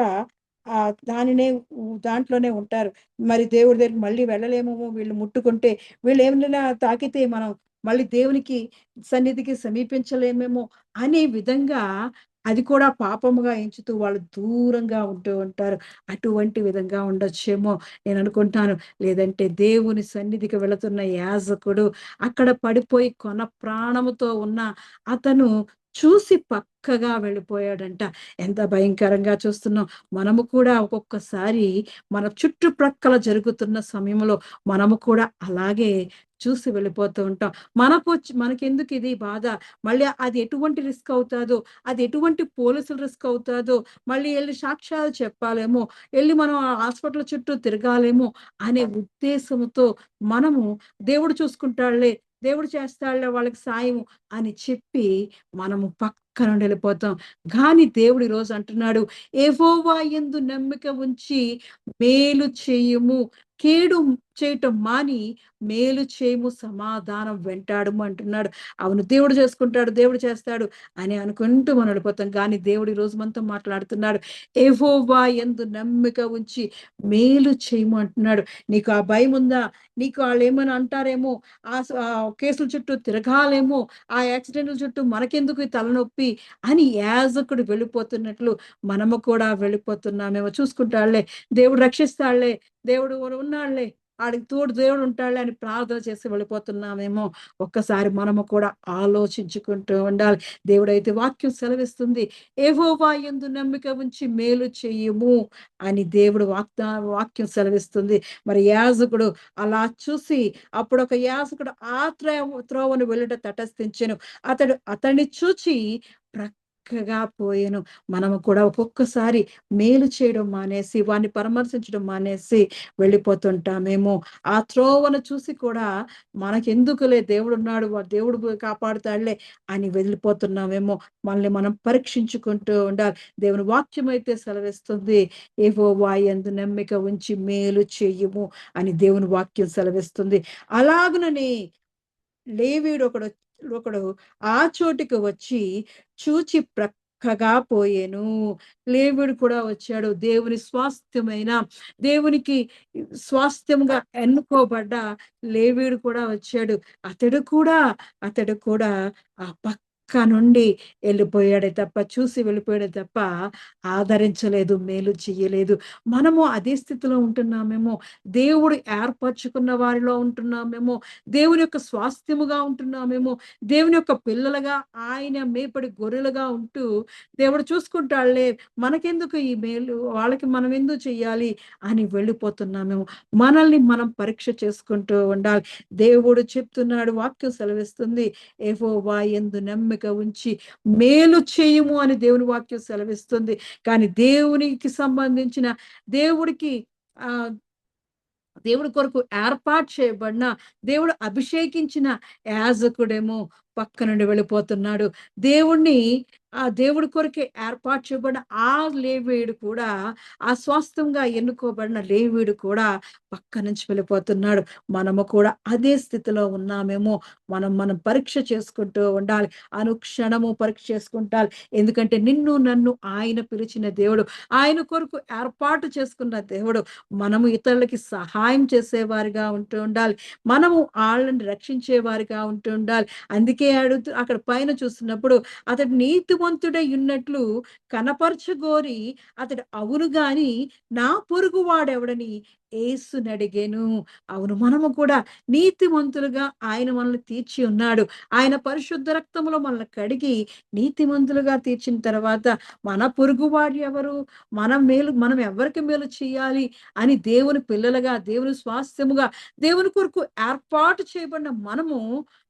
దానినే దాంట్లోనే ఉంటారు. మరి దేవుడి దగ్గరికి మళ్ళీ వెళ్ళలేమేమో వీళ్ళు ముట్టుకుంటే, వీళ్ళేమైనా తాకితే మనం మళ్ళీ దేవునికి సన్నిధికి సమీపించలేమేమో అనే విధంగా అది కూడా పాపముగా ఎంచుతూ వాళ్ళు దూరంగా ఉంటూ ఉంటారు. అటువంటి విధంగా ఉండొచ్చేమో నేననుకుంటాను. లేదంటే దేవుని సన్నిధికి వెళుతున్న యాజకుడు అక్కడ పడిపోయి కొన ప్రాణముతో ఉన్న అతను చూసి పక్కగా వెళ్ళిపోయాడంట. ఎంత భయంకరంగా చూస్తున్నాం. మనము కూడా ఒక్కొక్కసారి మన చుట్టుప్రక్కల జరుగుతున్న సమయంలో మనము కూడా అలాగే చూసి వెళ్ళిపోతూ ఉంటాం. మనకెందుకు ఇది బాధ? మళ్ళీ అది ఎటువంటి రిస్క్ అవుతాదో, అది ఎటువంటి పోలీసుల రిస్క్ అవుతాదో, మళ్ళీ ఎళ్లి సాక్ష్యాలు చెప్పాలేమో, ఎళ్లి మనం ఆ హాస్పిటల్ చుట్టూ తిరగాలేమో అనే ఉద్దేశంతో మనము దేవుడు చూసుకుంటాడులే, దేవుడు చేస్తాడులే వాళ్ళకి సాయము అని చెప్పి మనము పక్క నుండి వెళ్ళిపోతాం. గాని దేవుడు ఈరోజు అంటున్నాడు, యెహోవా యందు నమ్మిక ఉంచి మేలు చేయుము. కీడు చేయటం మాని మేలు చేయుము, సమాధానం వెంటాడుము అంటున్నాడు. అవును, దేవుడు చేసుకుంటాడు, దేవుడు చేస్తాడు అని అనుకుంటూ మనం వెళ్ళిపోతాం. కానీ దేవుడు ఈరోజు మనతో మాట్లాడుతున్నాడు. యెహోవా యందు నమ్మిక ఉంచి మేలు చేయము అంటున్నాడు. నీకు ఆ భయం ఉందా? నీకు వాళ్ళేమైనా అంటారేమో, కేసుల చుట్టూ తిరగాలేమో, ఆ యాక్సిడెంట్‌ల చుట్టూ మనకెందుకు ఈ తలనొప్పి అని యాజకుడు వెళ్ళిపోతున్నట్లు మనము కూడా వెళ్ళిపోతున్నామేమో. చూసుకుంటాడులే, దేవుడు రక్షిస్తాడులే, దేవుడు ఉన్నాడులే, ఆడికి తోడు దేవుడు ఉంటాడులే అని ప్రార్థన చేసి వెళ్ళిపోతున్నామేమో. ఒక్కసారి మనము కూడా ఆలోచించుకుంటూ ఉండాలి. దేవుడైతే వాక్యం సెలవిస్తుంది. యెహోవా యందు నమ్మిక ఉంచి మేలు చెయ్యుము అని దేవుడు వాక్యం సెలవిస్తుంది. మరి యాజకుడు అలా చూసి అప్పుడొక యాజకుడు త్రోవను వెళ్ళుట తటస్థించెను. అతన్ని చూచి ప్రక్కగా పోయెను. మనము కూడా ఒక్కొక్కసారి మేలు చేయడం మానేసి, వాడిని పరామర్శించడం మానేసి వెళ్ళిపోతుంటామేమో. ఆ త్రోవను చూసి కూడా మనకెందుకులే దేవుడున్నాడు, దేవుడు కాపాడుతాడులే అని వెళ్ళిపోతున్నామేమో. మనల్ని మనం పరీక్షించుకుంటూ ఉండాలి. దేవుని వాక్యం అయితే సెలవిస్తుంది, యెహోవా యందు నమ్మిక ఉంచి మేలు చెయ్యుము అని దేవుని వాక్యం సెలవిస్తుంది. అలాగుననే లేవీడు ఒకడు ఒకడు ఆ చోటికి వచ్చి చూచి ప్రక్కగా పోయెను. లేవీడు కూడా వచ్చాడు. దేవుని స్వాస్థ్యమైన, దేవునికి స్వాస్థ్యంగా ఎన్నుకోబడ్డ లేవీడు కూడా వచ్చాడు. అతడు కూడా ఆ పక్క నుండి వెళ్ళిపోయాడే తప్ప, చూసి వెళ్ళిపోయాడే తప్ప ఆదరించలేదు, మేలు చెయ్యలేదు. మనము అదే స్థితిలో ఉంటున్నామేమో. దేవుడు ఏర్పరచుకున్న వారిలో ఉంటున్నామేమో. దేవుని యొక్క స్వాస్థ్యముగా ఉంటున్నామేమో. దేవుని యొక్క పిల్లలుగా, ఆయన మేపడి గొర్రెలుగా ఉంటూ, దేవుడు చూసుకుంటాడులే, మనకెందుకు ఈ మేలు, వాళ్ళకి మనం ఎందుకు చెయ్యాలి అని వెళ్ళిపోతున్నామేమో. మనల్ని మనం పరీక్ష చేసుకుంటూ ఉండాలి. దేవుడు చెప్తున్నాడు, వాక్యం సెలవిస్తుంది, యెహోవా యందు నమ్మిక ఉంచి మేలు చేయుము అని దేవుని వాక్యం సెలవిస్తుంది. కానీ దేవునికి సంబంధించిన, దేవుడికి ఆహ్, దేవుడి కొరకు ఏర్పాటు చేయబడిన, దేవుడు అభిషేకించిన యాజకుడేమో పక్క నుండి వెళ్ళిపోతున్నాడు. దేవుణ్ణి దేవుడి కొరకే ఏర్పాటు చేయబడిన ఆ లేవీయుడు కూడా, ఆ స్వాస్థ్యంగా ఎన్నుకోబడిన లేవీయుడు కూడా పక్క నుంచి వెళ్ళిపోతున్నాడు. మనము కూడా అదే స్థితిలో ఉన్నామేమో. మనం పరీక్ష చేసుకుంటూ ఉండాలి. అనుక్షణము పరీక్ష చేసుకుంటాలి. ఎందుకంటే నిన్ను, నన్ను ఆయన పిలిచిన దేవుడు, ఆయన కొరకు ఏర్పాటు చేసుకున్న దేవుడు. మనము ఇతరులకి సహాయం చేసేవారిగా ఉంటూ ఉండాలి. మనము ఆళ్ళని రక్షించేవారిగా ఉంటూ ఉండాలి. అందుకే అక్కడ పైన చూస్తున్నప్పుడు, అతడు నీతిమంతుడై ఉన్నట్లు కనపరచగోరి అతడు అవును గాని నా పొరుగువాడెవడని యేసునడిగెను. అవును, మనము కూడా నీతిమంతులుగా ఆయన మనల్ని తీర్చి ఉన్నాడు. ఆయన పరిశుద్ధ రక్తములో మనల్ని కడిగి నీతిమంతులుగా తీర్చిన తర్వాత మన పొరుగువాడు ఎవరు? మనం ఎవరికి మేలు చేయాలి అని దేవుని పిల్లలుగా, దేవుని స్వాస్థ్యముగా, దేవుని కొరకు ఏర్పాటు చేయబడిన మనము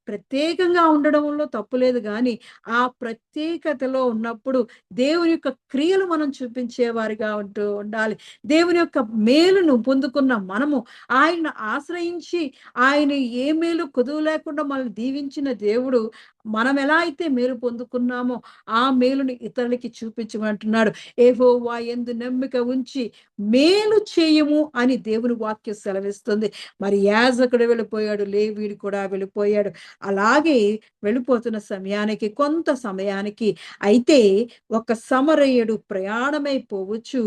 ప్రత్యేకంగా ఉండడంలో తప్పులేదు గాని, ఆ ప్రత్యేకతలో ఉన్నప్పుడు దేవుని యొక్క క్రియలు మనం చూపించేవారిగా ఉంటూ ఉండాలి. దేవుని యొక్క మేలును పొందుకున్న మనము, ఆయన్ని ఆశ్రయించి, ఆయన ఏ మేలు కొదువు లేకుండా మనల్ని దీవించిన దేవుడు, మనం ఎలా అయితే మేలు పొందుకున్నామో ఆ మేలుని ఇతరులకి చూపించమంటున్నాడు. యెహోవా యందు నమ్మిక ఉంచి మేలు చేయుము అని దేవుని వాక్యం సెలవిస్తుంది. మరి యాజకుడు వెళ్ళిపోయాడు, లేవీయుడు కూడా వెళ్ళిపోయాడు. అలాగే వెళ్ళిపోతున్న సమయానికి, కొంత సమయానికి అయితే ఒక సమరయుడు ప్రయాణమై పోవచ్చు,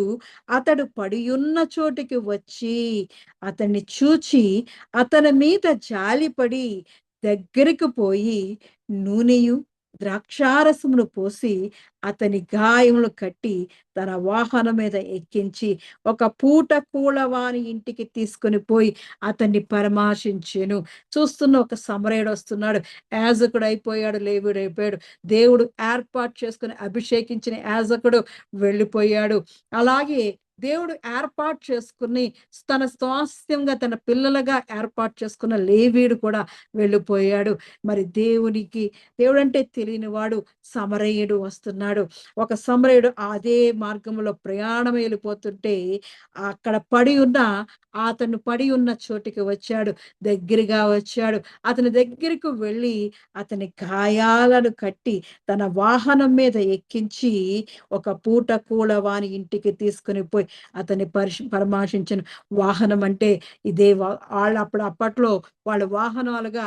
అతడు పడియున్న చోటికి వచ్చి అతన్ని చూచి అతని మీద జాలిపడి దగ్గరికి పోయి నూనెయు ద్రాక్షారసమును పోసి అతని గాయములు కట్టి తన వాహనం మీద ఎక్కించి ఒక పూట కూలవాని ఇంటికి తీసుకొని పోయి అతన్ని పరామర్శించెను. చూస్తున్న ఒక సమరయుడు వస్తున్నాడు. యాజకుడు అయిపోయాడు, లేవీయుడు అయిపోయాడు. దేవుడు ఏర్పాటు చేసుకుని అభిషేకించిన యాజకుడు వెళ్ళిపోయాడు. అలాగే దేవుడు ఏర్పాటు చేసుకుని తన స్వాస్థ్యంగా, తన పిల్లలుగా ఏర్పాటు చేసుకున్న లేవీయుడు కూడా వెళ్ళిపోయాడు. మరి దేవుడంటే తెలియని వాడు సమరయుడు వస్తున్నాడు. ఒక సమరయుడు అదే మార్గంలో ప్రయాణం వెళ్ళిపోతుంటే, అక్కడ అతను పడి ఉన్న చోటికి వచ్చాడు. దగ్గరగా వచ్చాడు. అతని దగ్గరకు వెళ్ళి అతని గాయాలను కట్టి తన వాహనం మీద ఎక్కించి ఒక పూట కూడా వాని ఇంటికి తీసుకొని పోయి అతన్ని పరామర్శించెను. వాహనం అంటే ఇదే అప్పట్లో వాళ్ళ వాహనాలుగా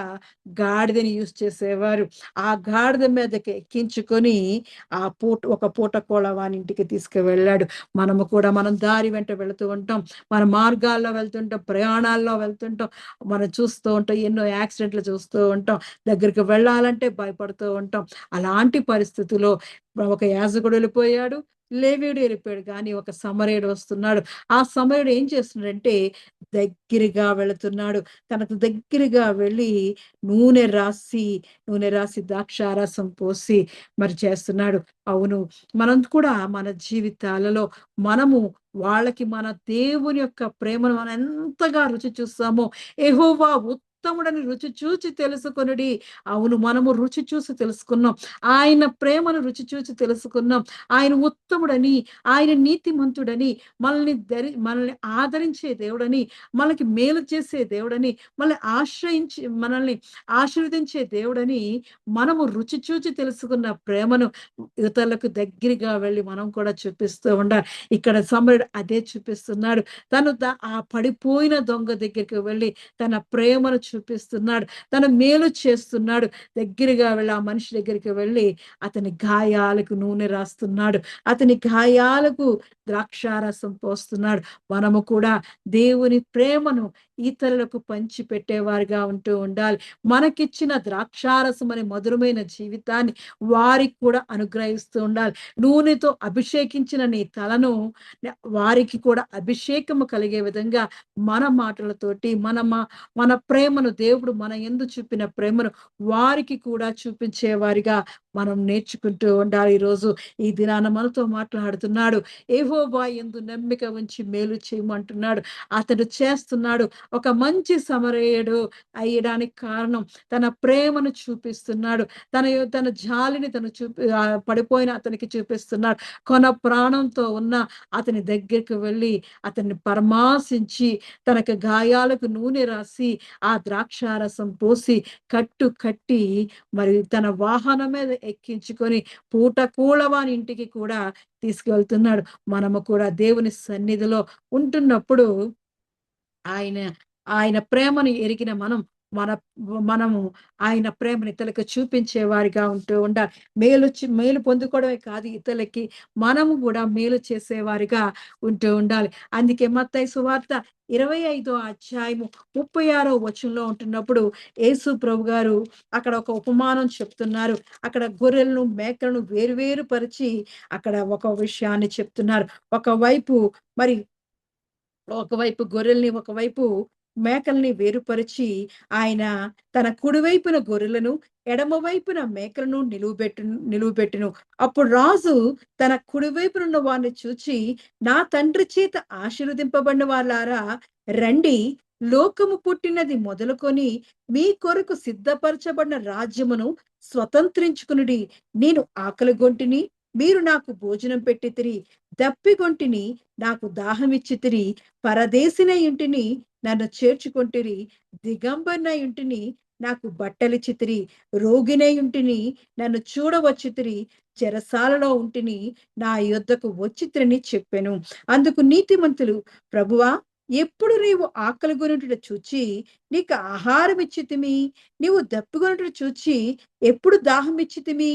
గాడిదని యూజ్ చేసేవారు. ఆ గాడిద మీదకి ఎక్కించుకొని ఒక పూట కూడా వాని ఇంటికి తీసుకువెళ్ళాడు. మనం దారి వెంట వెళుతూ ఉంటాం. మన మార్గాల్లో వెళ్తుంటాం, ప్రయాణాల్లో వెళ్తుంటాం. మనం చూస్తూ ఉంటాం, ఎన్నో యాక్సిడెంట్లు చూస్తూ ఉంటాం. దగ్గరికి వెళ్ళాలంటే భయపడుతూ ఉంటాం. అలాంటి పరిస్థితిలో ఒక యాజకుడు వెళ్ళిపోయాడు, లేవీయుడు వెళ్ళిపోయాడు. కానీ ఒక సమరయుడు వస్తున్నాడు. ఆ సమరయుడు ఏం చేస్తున్నాడంటే దగ్గరగా వెళుతున్నాడు. తనకు దగ్గరగా వెళ్ళి నూనె రాసి ద్రాక్షారసం పోసి మరి చేస్తున్నాడు. అవును, మనం కూడా మన జీవితాలలో మనము వాళ్ళకి మన దేవుని యొక్క ప్రేమను మనం ఎంతగా రుచి చూస్తామో, యెహోవా ఉత్తముడని రుచి చూచి తెలుసుకొనుడి. అవును, మనము రుచి చూసి తెలుసుకున్నాం. ఆయన ప్రేమను రుచి చూచి తెలుసుకున్నాం. ఆయన ఉత్తముడని, ఆయన నీతిమంతుడని, మనల్ని ఆదరించే దేవుడని, మనకి మేలు చేసే దేవుడని, మనల్ని ఆశీర్వదించే దేవుడని మనము రుచి చూచి తెలుసుకున్న ప్రేమను ఇతరులకు దగ్గరగా వెళ్లి మనం కూడా చూపిస్తూ ఉండాలి. ఇక్కడ సమరుడు అదే చూపిస్తున్నాడు. ఆ పడిపోయిన దొంగ దగ్గరికి వెళ్లి తన ప్రేమను చూపిస్తున్నాడు. తన మేలు చేస్తున్నాడు. దగ్గరగా వెళ్ళి ఆ మనిషి దగ్గరికి వెళ్ళి అతని గాయాలకు నూనె రాస్తున్నాడు. అతని గాయాలకు ద్రాక్షారసం పోస్తున్నాడు. మనము కూడా దేవుని ప్రేమను ఇతరులకు పంచి పెట్టేవారిగా ఉంటూ ఉండాలి. మనకిచ్చిన ద్రాక్షారసం అనే మధురమైన జీవితాన్ని వారికి కూడా అనుగ్రహిస్తూ ఉండాలి. నూనెతో అభిషేకించిన నీ తలను వారికి కూడా అభిషేకము కలిగే విధంగా మన మాటలతోటి మన ప్రేమను, దేవుడు మన యందు చూపిన ప్రేమను వారికి కూడా చూపించేవారిగా మనం నేర్చుకుంటూ ఉండాలి. ఈ దినాన మనతో మాట్లాడుతున్నాడు. యెహోవా యందు నమ్మిక ఉంచి మేలు చేయమంటున్నాడు. అతడు చేస్తున్నాడు. ఒక మంచి సమరయుడు అయ్యడానికి కారణం తన ప్రేమను చూపిస్తున్నాడు. తన జాలిని పడిపోయిన అతనికి చూపిస్తున్నాడు. ప్రాణంతో ఉన్న అతని దగ్గరికి వెళ్ళి అతన్ని పరామర్శించి తనకు గాయాలకు నూనె రాసి ఆ ద్రాక్షారసం పోసి కట్టి మరి తన వాహనం మీద ఎక్కించుకొని పూటకూళవాని ఇంటికి కూడా తీసుకెళ్తున్నాడు. మనము కూడా దేవుని సన్నిధిలో ఉంటున్నప్పుడు ఆయన ఆయన ప్రేమను ఎరిగిన మన మనము ఆయన ప్రేమను ఇతరులకు చూపించే వారిగా ఉంటూ ఉండాలి. మేలు పొందుకోవడమే కాదు, ఇతరులకి మనము కూడా మేలు చేసేవారిగా ఉంటూ ఉండాలి. అందుకే మత్తయి సువార్త 25వ అధ్యాయము 36వ వచనంలో ఉంటున్నప్పుడు యేసు ప్రభు గారు అక్కడ ఒక ఉపమానం చెప్తున్నారు. అక్కడ గొర్రెలను మేకలను వేరు పరిచి అక్కడ ఒక విషయాన్ని చెప్తున్నారు. మరి ఒకవైపు గొర్రెల్ని, ఒకవైపు మేకల్ని వేరుపరిచి ఆయన తన కుడివైపున గొర్రెలను, ఎడమ వైపున మేకలను నిలువబెట్టెను. అప్పుడు రాజు తన కుడివైపునున్న వారిని చూచి, నా తండ్రి చేత ఆశీర్వదింపబడిన వాళ్ళారా, రండి, లోకము పుట్టినది మొదలుకొని మీ కొరకు సిద్ధపరచబడిన రాజ్యమును స్వతంత్రించుకునుడి. నేను ఆకలిగొంటిని, మీరు నాకు భోజనం పెట్టితిరి. దప్పిగొంటిని, నాకు దాహమిచ్చితిరి. పరదేశినై ఇంటిని, నన్ను చేర్చుకొంటిరి. దిగంబరినై ఇంటిని, నాకు బట్టలిచ్చితిరి. రోగినై ఇంటిని, నన్ను చూడవచ్చితిరి. చెరసాలలో ఉంటిని, నా యొద్దకు వచ్చితిరని చెప్పెను. అందుకు నీతిమంతులు, ప్రభువా, ఎప్పుడు నీవు ఆకలిగొనుట చూచి నీకు ఆహారం ఇచ్చితిమి? నీవు దప్పిగొనుట చూచి ఎప్పుడు దాహం ఇచ్చితిమి?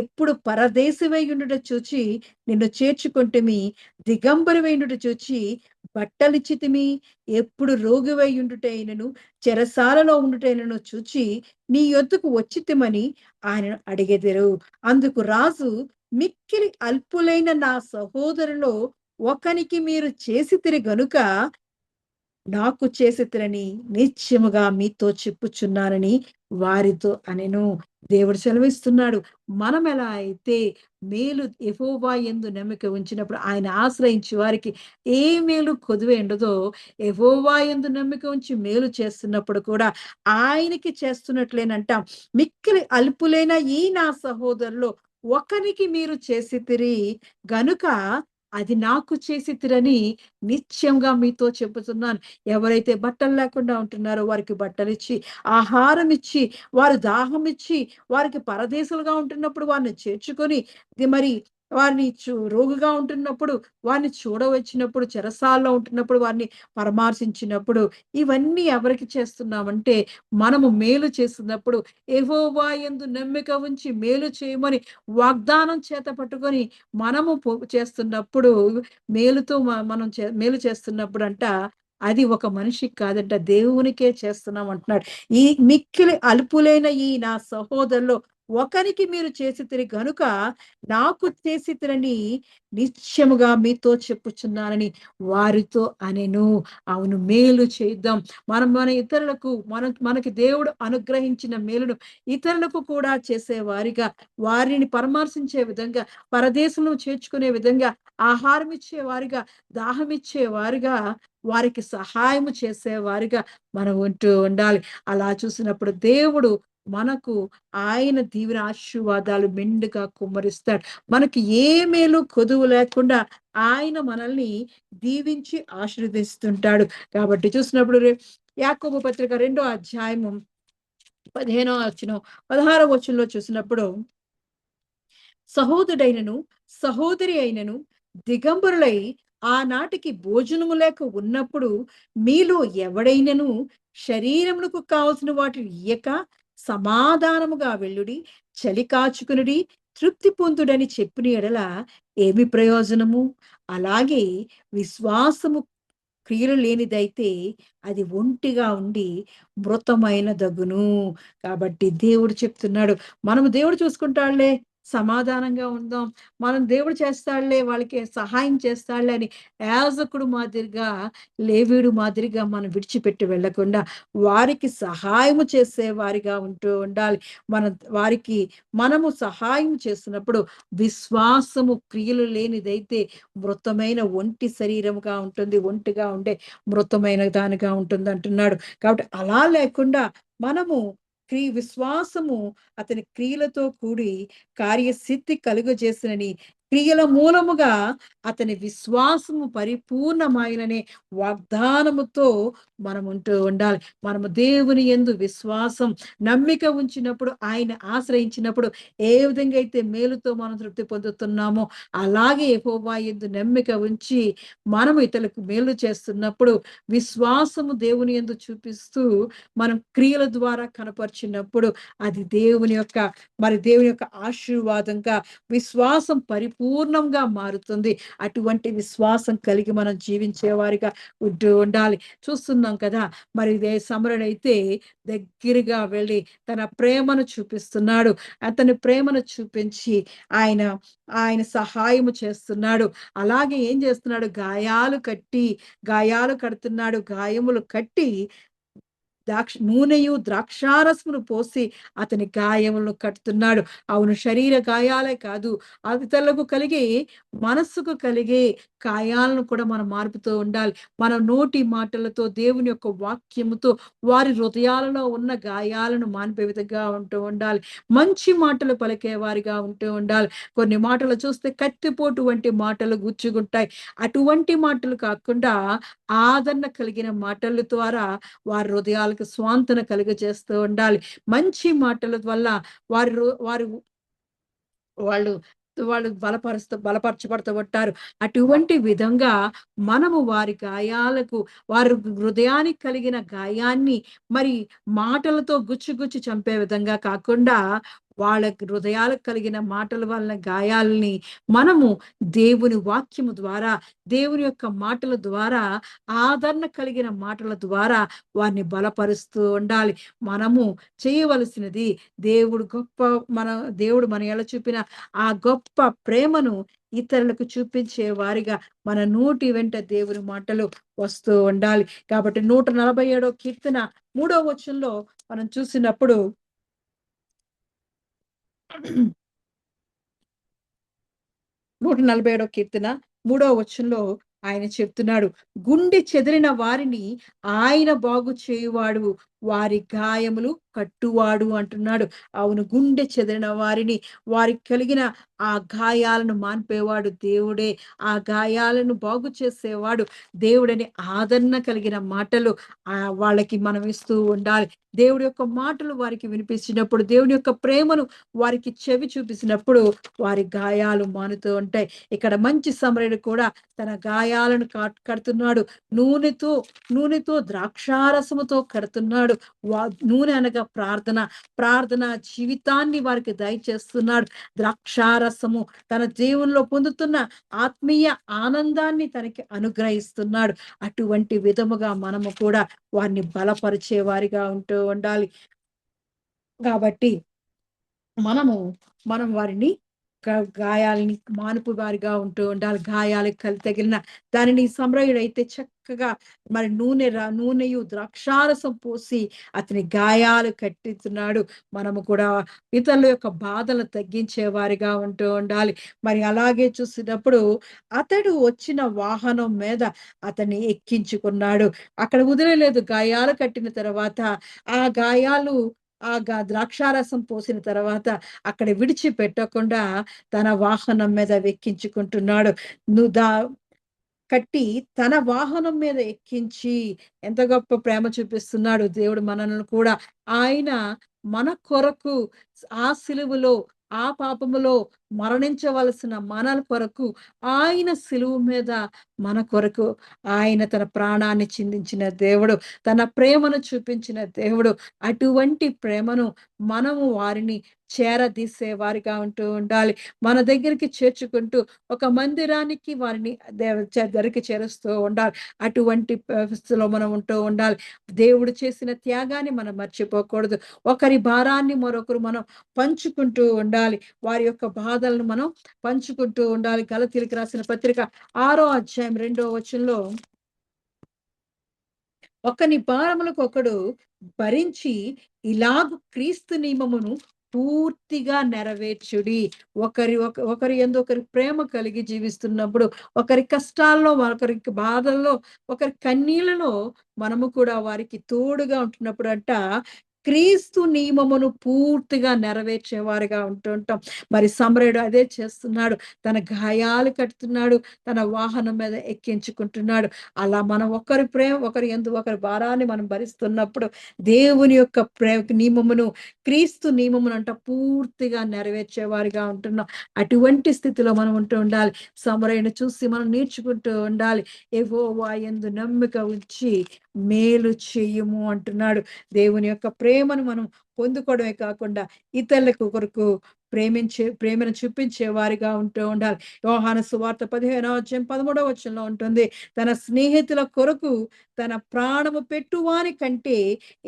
ఎప్పుడు పరదేశివై ఉండుట చూచి నిన్ను చేర్చుకొంటిమి? దిగంబరివై ఉండుట చూచి బట్టలిచ్చితిమి? ఎప్పుడు రోగివై ఉండుటైనను, చెరసాలలో ఉండుటైనను చూచి నీ యొద్దకు వచ్చితిమని ఆయనను అడిగెదరు. అందుకు రాజు, మిక్కిలి అల్పులైన నా సహోదరులో ఒకనికి మీరు చేసితిరి గనుక నాకు చేసితిరని నిశ్చయముగా మీతో చెప్పుచున్నానని వారితో అనెను. దేవుడు సెలవిస్తున్నాడు. మనం ఎలా అయితే యెహోవా యందు నమ్మిక ఉంచినప్పుడు, ఆయన ఆశ్రయించి వారికి ఏ మేలు కొదువే ఉండదో, యెహోవా యందు నమ్మిక ఉంచి మేలు చేస్తున్నప్పుడు కూడా ఆయనకి చేస్తున్నట్లేనంట. మిక్కిలి అల్పులైన ఈ నా సహోదరులో ఒకనికి మీరు చేసితిరి గనుక అది నాకు చేసితిరని నిశ్చయంగా మీతో చెబుతున్నాను. ఎవరైతే బట్టలు లేకుండా ఉంటున్నారో వారికి బట్టలిచ్చి, ఆహారం ఇచ్చి, దాహం ఇచ్చి, వారికి పరదేశులుగా ఉంటున్నప్పుడు వారిని చేర్చుకొని, మరి వారిని రోగిగా ఉంటున్నప్పుడు వారిని చూడవచ్చినప్పుడు, చెరసాల్లో ఉంటున్నప్పుడు వారిని పరామర్శించినప్పుడు, ఇవన్నీ ఎవరికి చేస్తున్నామంటే మనము మేలు చేస్తున్నప్పుడు, యెహోవా యందు నమ్మిక ఉంచి మేలు చేయమని వాగ్దానం చేత పట్టుకొని మనము చేస్తున్నప్పుడు, మేలు చేస్తున్నప్పుడంట అది ఒక మనిషికి కాదంట, దేవునికే చేస్తున్నాం అంటున్నాడు. ఈ మిక్కిలి అల్పులైన ఈ నా సహోదరులో ఒకరికి మీరు చేసితిరి గనుక నాకు చేసితిరని నిశ్చయముగా మీతో చెప్పుచున్నానని వారితో అనెను. అవును, మేలు చేద్దాం. మనం మన ఇతరులకు మనకి దేవుడు అనుగ్రహించిన మేలును ఇతరులకు కూడా చేసేవారిగా, వారిని పరామర్శించే విధంగా, పరదేశంలో చేర్చుకునే విధంగా, ఆహారం ఇచ్చేవారిగా, దాహం ఇచ్చేవారిగా, వారికి సహాయము చేసేవారిగా మనం ఉంటూ ఉండాలి. అలా చూసినప్పుడు దేవుడు మనకు ఆయన దీవెన ఆశీర్వాదాలు మెండుగా కుమ్మరిస్తాడు. మనకి ఏ మేలు కొదువు లేకుండా ఆయన మనల్ని దీవించి ఆశీర్వదిస్తుంటాడు. కాబట్టి చూసినప్పుడు యాకోబు పత్రిక 2వ అధ్యాయము 15వ వచనం, 16వ వచనంలో చూసినప్పుడు, సహోదరుడైనను సహోదరి అయినను దిగంబరులై ఆనాటికి భోజనము లేక ఉన్నప్పుడు మీలో ఎవడైనను శరీరమునకు కావలసిన వాటిని ఇయ్యక సమాధానముగా వెళ్ళుడి, చలి కాచుకునుడి, తృప్తి పొందుడని చెప్పిన ఎడల ఏమి ప్రయోజనము? అలాగే విశ్వాసము క్రియలు లేనిదైతే అది ఒంటిగా ఉండి మృతమైన దగును. కాబట్టి దేవుడు చెప్తున్నాడు, మనము దేవుడు చూసుకుంటాడులే, సమాధానంగా ఉందాం. మనం దేవుడు చేస్తాడులే, వాళ్ళకి సహాయం చేస్తాడులే అని యాజకుడు మాదిరిగా, లేవీయుడు మాదిరిగా మనం విడిచిపెట్టి వెళ్ళకుండా వారికి సహాయము చేసేవారిగా ఉంటూ ఉండాలి. మనం వారికి మనము సహాయం చేస్తున్నప్పుడు విశ్వాసము క్రియలు లేనిదైతే మృతమైన ఒంటి శరీరముగా ఉంటుంది. ఒంటిగా ఉండే మృతమైన దానిగా ఉంటుంది అంటున్నాడు. కాబట్టి అలా లేకుండా మనము విశ్వాసము అతని క్రియలతో కూడి కార్యసిద్ధి కలుగజేసినని, క్రియల మూలముగా అతని విశ్వాసము పరిపూర్ణమైననే వాగ్దానముతో మనం ఉంటూ ఉండాలి. మనము దేవుని యందు విశ్వాసం, నమ్మిక ఉంచినప్పుడు, ఆయన ఆశ్రయించినప్పుడు ఏ విధంగా అయితే మేలుతో మనం తృప్తి పొందుతున్నామో అలాగే యెహోవా యందు నమ్మిక ఉంచి మనము ఇతరులకు మేలు చేస్తున్నప్పుడు, విశ్వాసము దేవుని యందు చూపిస్తూ మనం క్రియల ద్వారా కనపరిచినప్పుడు అది దేవుని యొక్క ఆశీర్వాదంగా, విశ్వాసం పరిపూర్ణంగా మారుతుంది. అటువంటి విశ్వాసం కలిగి మనం జీవించే వారిగా ఉంటూ ఉండాలి. చూస్తున్నాం కదా, మరి ఇదే సమరుడైతే దగ్గరగా వెళ్ళి తన ప్రేమను చూపిస్తున్నాడు. అతని ప్రేమను చూపించి ఆయన ఆయన సహాయము చేస్తున్నాడు. అలాగే ఏం చేస్తున్నాడు? గాయాలు కడుతున్నాడు. గాయములు కట్టి నూనెయు ద్రాక్షారసమును పోసి అతని గాయములను కడుతున్నాడు. అవును, శరీర గాయాలే కాదు, ఇతరులకు కలిగి మనస్సుకు కలిగే గాయాలను కూడా మనం మార్పుతూ ఉండాలి. మన నోటి మాటలతో, దేవుని యొక్క వాక్యముతో వారి హృదయాలలో ఉన్న గాయాలను మాన్పే విధంగా ఉంటూ ఉండాలి. మంచి మాటలు పలికే వారిగా ఉంటూ ఉండాలి. కొన్ని మాటలు చూస్తే కత్తిపోటు వంటి మాటలు గుచ్చుకుంటాయి. అటువంటి మాటలు కాకుండా ఆదరణ కలిగిన మాటల ద్వారా వారి హృదయాలకు స్వాంతన కలుగజేస్తూ ఉండాలి. మంచి మాటల వల్ల వారి వారు వాళ్ళు వాళ్ళు బలపరచబడుతూ ఉంటారు. అటువంటి విధంగా మనము వారి గాయాలకు, వారి హృదయానికి కలిగిన గాయాన్ని మరి మాటలతో గుచ్చి చంపే విధంగా కాకుండా, వాళ్ళ హృదయాలకు కలిగిన మాటల వలన గాయాలని మనము దేవుని వాక్యము ద్వారా, దేవుని యొక్క మాటల ద్వారా, ఆదరణ కలిగిన మాటల ద్వారా వారిని బలపరుస్తూ ఉండాలి. మనము చేయవలసినది, మన దేవుడు మన ఎడల చూపిన ఆ గొప్ప ప్రేమను ఇతరులకు చూపించే వారిగా మన నోటి వెంట దేవుని మాటలు వస్తూ ఉండాలి. కాబట్టి 147వ కీర్తన 3వ వచనంలో మనం చూసినప్పుడు, 147వ కీర్తన 3వ వచనంలో ఆయన చెప్తున్నాడు, గుండె చెదిరిన వారిని ఆయన బాగు చేయువాడు, వారి గాయములు కట్టువాడు అంటున్నాడు. అవును, గుండె చెదిరిన వారిని, వారికి కలిగిన ఆ గాయాలను మాన్పేవాడు దేవుడే. ఆ గాయాలను బాగు చేసేవాడు దేవుడని ఆదరణ కలిగిన మాటలు వాళ్ళకి మనం ఇస్తూ ఉండాలి. దేవుడి యొక్క మాటలు వారికి వినిపించినప్పుడు, దేవుని యొక్క ప్రేమను వారికి చెవి చూపించినప్పుడు వారి గాయాలు మానుతూ ఉంటాయి. ఇక్కడ మంచి సమరయుడు కూడా తన గాయాలను కడుతున్నాడు. నూనెతో ద్రాక్షారసముతో కడుతున్నాడు. నూనె అనగా ప్రార్థన జీవితాన్ని వారికి దయచేస్తున్నాడు. ద్రాక్షారసము తన జీవనంలో పొందుతున్న ఆత్మీయ ఆనందాన్ని తనకి అనుగ్రహిస్తున్నాడు. అటువంటి విధముగా మనము కూడా వారిని బలపరిచే వారిగా ఉంటూ ఉండాలి. కాబట్టి మనము మనం వారిని గాయాలని మానుపు వారిగా ఉంటూ ఉండాలి. గాయాలకు తగిలిన దానిని సమరయుడైతే చక్కగా మరి నూనెయు ద్రాక్షారసం పోసి అతని గాయాలు కట్టిస్తున్నాడు. మనము కూడా ఇతరుల యొక్క బాధలను తగ్గించే వారిగా ఉంటూ ఉండాలి. మరి అలాగే చూసినప్పుడు అతడు వచ్చిన వాహనం మీద అతన్ని ఎక్కించుకున్నాడు. అక్కడ వదిలేయలేదు. గాయాలు కట్టిన తర్వాత ఆ గాయాలు ద్రాక్షారసం పోసిన తర్వాత అక్కడ విడిచిపెట్టకుండా తన వాహనం మీద వెక్కించుకుంటున్నాడు. నువ్వు దా కట్టి తన వాహనం మీద ఎక్కించి ఎంత గొప్ప ప్రేమ చూపిస్తున్నాడు దేవుడు మనల్ని కూడా. ఆయన మన కొరకు ఆ సిలువలో, ఆ పాపములో మరణించవలసిన మన కొరకు ఆయన సిలువ మీద మన కొరకు ఆయన తన ప్రాణాన్ని చిందించిన దేవుడు. తన ప్రేమను చూపించిన దేవుడు. అటువంటి ప్రేమను మనము వారిని చేరదీసే వారిగా ఉంటూ ఉండాలి. మన దగ్గరికి చేర్చుకుంటూ ఒక మందిరానికి వారిని దరికి చేరుస్తూ ఉండాలి. అటువంటి పరిస్థితిలో మనం ఉంటూ ఉండాలి. దేవుడు చేసిన త్యాగాన్ని మనం మర్చిపోకూడదు. ఒకరి భారాన్ని మరొకరు మనం పంచుకుంటూ ఉండాలి. వారి యొక్క బాధలను మనం పంచుకుంటూ ఉండాలి. గలతీయులకు రాసిన పత్రిక 6వ అధ్యాయం 2వ వచనంలో ఒకని భారములకొకడు భరించి ఇలాగు క్రీస్తు నియమమును పూర్తిగా నెరవేర్చుడి. ఒకరి యందు ఒకరి ప్రేమ కలిగి జీవిస్తున్నప్పుడు, ఒకరి కష్టాల్లో, ఒకరికి బాధల్లో, ఒకరి కన్నీళ్లలో మనము కూడా వారికి తోడుగా ఉంటున్నప్పుడు క్రీస్తు నియమమును పూర్తిగా నెరవేర్చేవారుగా ఉంటుంటాం. మరి సమరయుడు అదే చేస్తున్నాడు. తన గాయాలు కడుతున్నాడు. తన వాహనం మీద ఎక్కించుకుంటున్నాడు. అలా మనం ఒకరి యందు ఒకరి భారాన్ని మనం భరిస్తున్నప్పుడు దేవుని యొక్క నియమమును, క్రీస్తు నియమమునంట పూర్తిగా నెరవేర్చేవారిగా ఉంటున్నాం. అటువంటి స్థితిలో మనం ఉంటూ ఉండాలి. సమరయుని చూసి మనం నేర్చుకుంటూ ఉండాలి. యెహోవా యందు నమ్మిక ఉంచి మేలు చెయ్యుము అంటున్నాడు. దేవుని యొక్క ప్రేమను మనం పొందుకోవడమే కాకుండా ఇతరులకు కొరకు ప్రేమను చూపించే వారిగా ఉంటూ ఉండాలి. యోహాను సువార్త 15వ అధ్యాయం 13వ వచనంలో ఉంటుంది. తన స్నేహితుల కొరకు తన ప్రాణము పెట్టువాని కంటే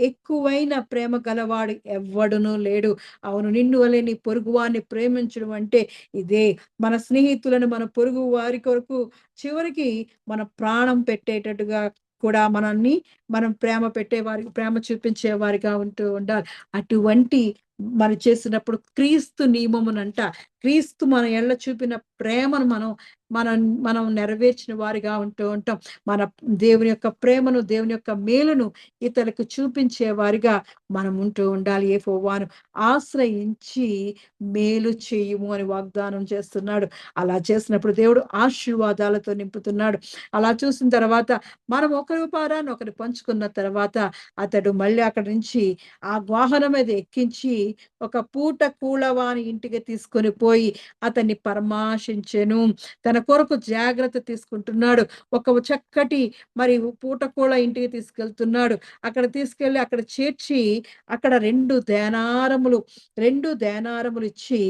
ఎక్కువైన ప్రేమ గలవాడు ఎవ్వడునూ లేడు. అవును, నిన్ను వలె నీ పొరుగువాన్ని ప్రేమించడం అంటే ఇదే. మన స్నేహితులను, మన పొరుగు వారి కొరకు చివరికి మన ప్రాణం పెట్టేటట్టుగా కూడా మనం ప్రేమ చూపించే వారిగా ఉంటూ ఉండాలి. అటువంటి మనం చేసినప్పుడు క్రీస్తు నియమమునంట, క్రీస్తు మన ఎడల చూపిన ప్రేమను మనం మనం నెరవేర్చిన వారిగా ఉంటూ ఉంటాం. మన దేవుని యొక్క ప్రేమను, దేవుని యొక్క మేలును ఇతరులకు చూపించే వారిగా మనం ఉంటూ ఉండాలి. యెహోవాను ఆశ్రయించి మేలు చేయుము అని వాగ్దానం చేస్తున్నాడు. అలా చేసినప్పుడు దేవుడు ఆశీర్వాదాలతో నింపుతున్నాడు. అలా చూసిన తర్వాత మనం ఒకరి భారాన్ని ఒకరు పంచుకున్న తర్వాత అతడు మళ్ళీ అక్కడి నుంచి ఆ వాహనం మీద ఎక్కించి ఒక పూట కూలవాని ఇంటికి తీసుకొని పోయి అతన్ని పరామర్శించెను. తన కొరకు జాగ్రత్త తీసుకుంటున్నాడు. ఒక చక్కటి మరి పూట కూల ఇంటికి తీసుకెళ్తున్నాడు. అక్కడ తీసుకెళ్ళి అక్కడ చేర్చి అక్కడ 2 దేనారములు ఇచ్చి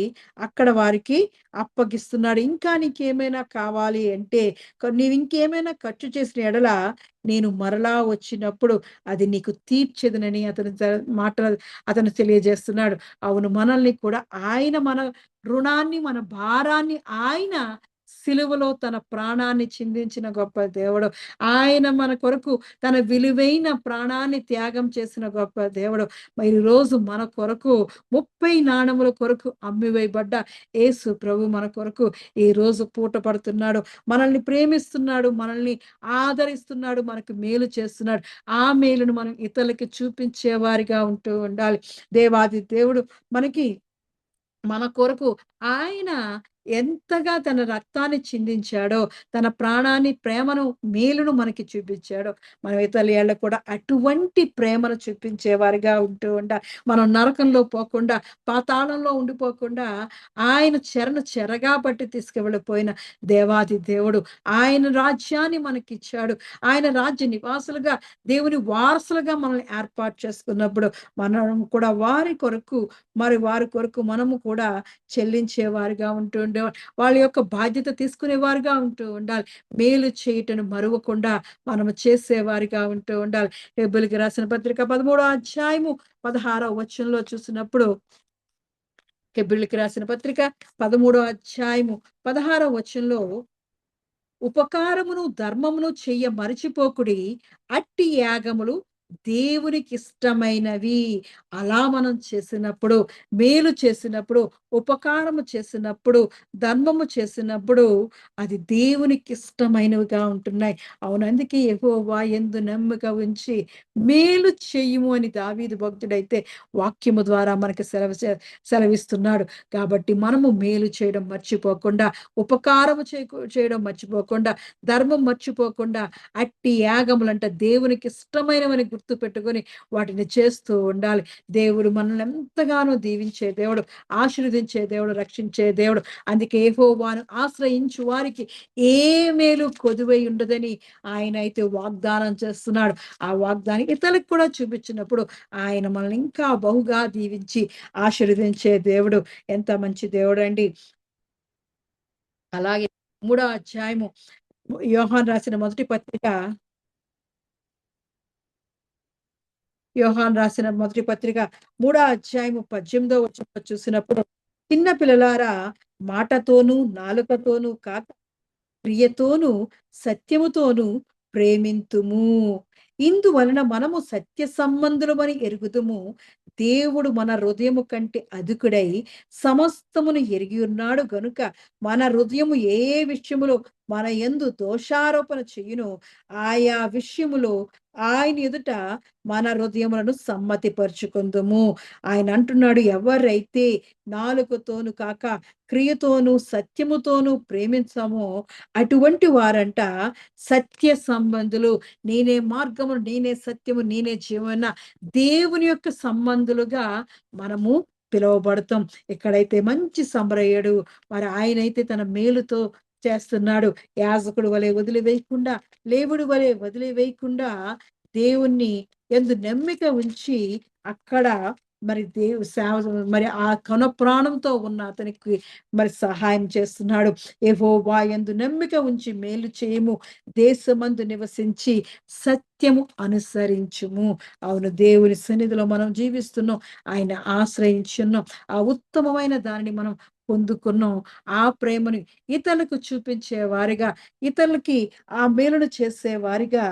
అక్కడ వారికి అప్పగిస్తున్నాడు. ఇంకా నీకేమైనా కావాలి అంటే నీవు ఇంకేమైనా ఖర్చు చేసిన ఎడల నేను మరలా వచ్చినప్పుడు అది నీకు తీర్చెదనని అతను తెలియజేస్తున్నాడు. అవును, మనల్ని కూడా ఆయన మన రుణాన్ని, మన భారాన్ని ఆయన సిలువలో తన ప్రాణాన్ని చిందించిన గొప్ప దేవుడు. ఆయన మన కొరకు తన విలువైన ప్రాణాన్ని త్యాగం చేసిన గొప్ప దేవుడు. మరి ఈరోజు మన కొరకు 30 నాణముల కొరకు అమ్మివేయబడ్డ యేసు ప్రభు మన కొరకు ఈరోజు పూట పడుతున్నాడు. మనల్ని ప్రేమిస్తున్నాడు. మనల్ని ఆదరిస్తున్నాడు. మనకు మేలు చేస్తున్నాడు. ఆ మేలును మనం ఇతరులకి చూపించే వారిగా ఉంటూ ఉండాలి. దేవాది దేవుడు మన కొరకు ఆయన ఎంతగా తన రక్తాన్ని చిందించాడో, తన ప్రాణాన్ని, ప్రేమను, మేలును మనకి చూపించాడో, మనం ఇతరుల కూడా అటువంటి ప్రేమను చూపించేవారిగా ఉంటూ మనం నరకంలో పోకుండా, పాతాళంలో ఉండిపోకుండా ఆయన చెరను చెరగా పట్టి తీసుకువెళ్ళిపోయిన దేవాది దేవుడు ఆయన రాజ్యాన్ని మనకిచ్చాడు. ఆయన రాజ్య నివాసులుగా, దేవుని వారసులుగా మనల్ని ఏర్పాటు చేసుకున్నప్పుడు మనం కూడా వారి కొరకు మనము కూడా చెల్లించేవారుగా ఉంటూ వాళ్ళ యొక్క బాధ్యత తీసుకునేవారుగా ఉంటూ ఉండాలి. మేలు చేయుటను మరువకుండా మనము చేసేవారిగా ఉంటూ ఉండాలి. హెబ్రీయులకు రాసిన పత్రిక 13వ అధ్యాయము 16వ వచనంలో చూసినప్పుడు హెబ్రీయులకు రాసిన పత్రిక 13వ అధ్యాయము 16వ వచనంలో, ఉపకారమును ధర్మమును చెయ్య మరచిపోకుడి, అట్టి యాగములు దేవునికి ఇష్టమైనవి. అలా మనం చేసినప్పుడు, మేలు చేసినప్పుడు, ఉపకారము చేసినప్పుడు, ధర్మము చేసినప్పుడు అది దేవునికి ఇష్టమైనవిగా ఉంటున్నాయి. అవును, అందుకే యెహోవా యందు నమ్మిక ఉంచి మేలు చేయుము అని దావీదు భక్తుడైతే వాక్యము ద్వారా మనకి సెలవిస్తున్నాడు. కాబట్టి మనము మేలు చేయడం మర్చిపోకుండా, ఉపకారము చేయడం మర్చిపోకుండా, ధర్మం మర్చిపోకుండా, అట్టి యాగములంట దేవునికి ఇష్టమైనవని గుర్తు పెట్టుకొని వాటిని చేస్తూ ఉండాలి. దేవుడు మనల్ని ఎంతగానో దీవించే దేవుడు, ఆశీర్వదించే దేవుడు, రక్షించే దేవుడు. అందుకే యెహోవాను ఆశ్రయించు వారికి ఏ మేలు కొదువై ఉండదని ఆయన అయితే వాగ్దానం చేస్తున్నాడు. ఆ వాగ్దానం ఇతరులకు కూడా చూపించినప్పుడు ఆయన మనల్ని ఇంకా బహుగా దీవించి ఆశీర్వదించే దేవుడు. ఎంత మంచి దేవుడండి. అలాగే 3వ అధ్యాయము యోహాను రాసిన మొదటి పత్రిక, యోహాను రాసిన మొదటి పత్రిక 3వ అధ్యాయము 18వ వచనంలో చూసినప్పుడు, చిన్న పిల్లలారా, మాటతోనూ నాలుకతోనూ కాక క్రియతోనూ సత్యముతోనూ ప్రేమింతుము. ఇందువలన మనము సత్య సంబంధులమని ఎరుగుదుము. దేవుడు మన హృదయము కంటే అధికుడై సమస్తమును ఎరిగి ఉన్నాడు గనుక మన హృదయము ఏ ఏ విషయములో మన యందు దోషారోపణ చెయ్యునో ఆయా విషయములో ఆయన ఎదుట మన హృదయములను సమ్మతిపరుచుకుందుము. ఆయన అంటున్నాడు, ఎవరైతే నాలుకతోను కాక క్రియతోనూ సత్యముతోనూ ప్రేమించమో అటువంటి వారంట సత్య సంబంధులు. నేనే మార్గము, నేనే సత్యము, నేనే జీవన దేవుని యొక్క సంబంధులుగా మనము పిలువబడతాం. ఇక్కడైతే మంచి సమరయుడు, మరి ఆయనైతే తన మేలుతో చేస్తున్నాడు. యాజకుడు వలె వదిలివేయకుండా, లేవుడు వలె వదిలివేయకుండా దేవుణ్ణి యందు నమ్మిక ఉంచి అక్కడ మరి సేవ, మరి ఆ కన ప్రాణంతో ఉన్న అతనికి మరి సహాయం చేస్తున్నాడు. యెహోవా యందు నమ్మిక ఉంచి మేలు చేయము, దేశమందు నివసించి సత్యము అనుసరించుము. అవును, దేవుని సన్నిధిలో మనం జీవిస్తున్నాం, ఆయన ఆశ్రయించున్నాం, ఆ ఉత్తమమైన దానిని మనం పొందుకున్నాం. ఆ ప్రేమని ఇతరులకు చూపించే వారిగా, ఇతరులకి ఆ మేలును చేసే వారిగా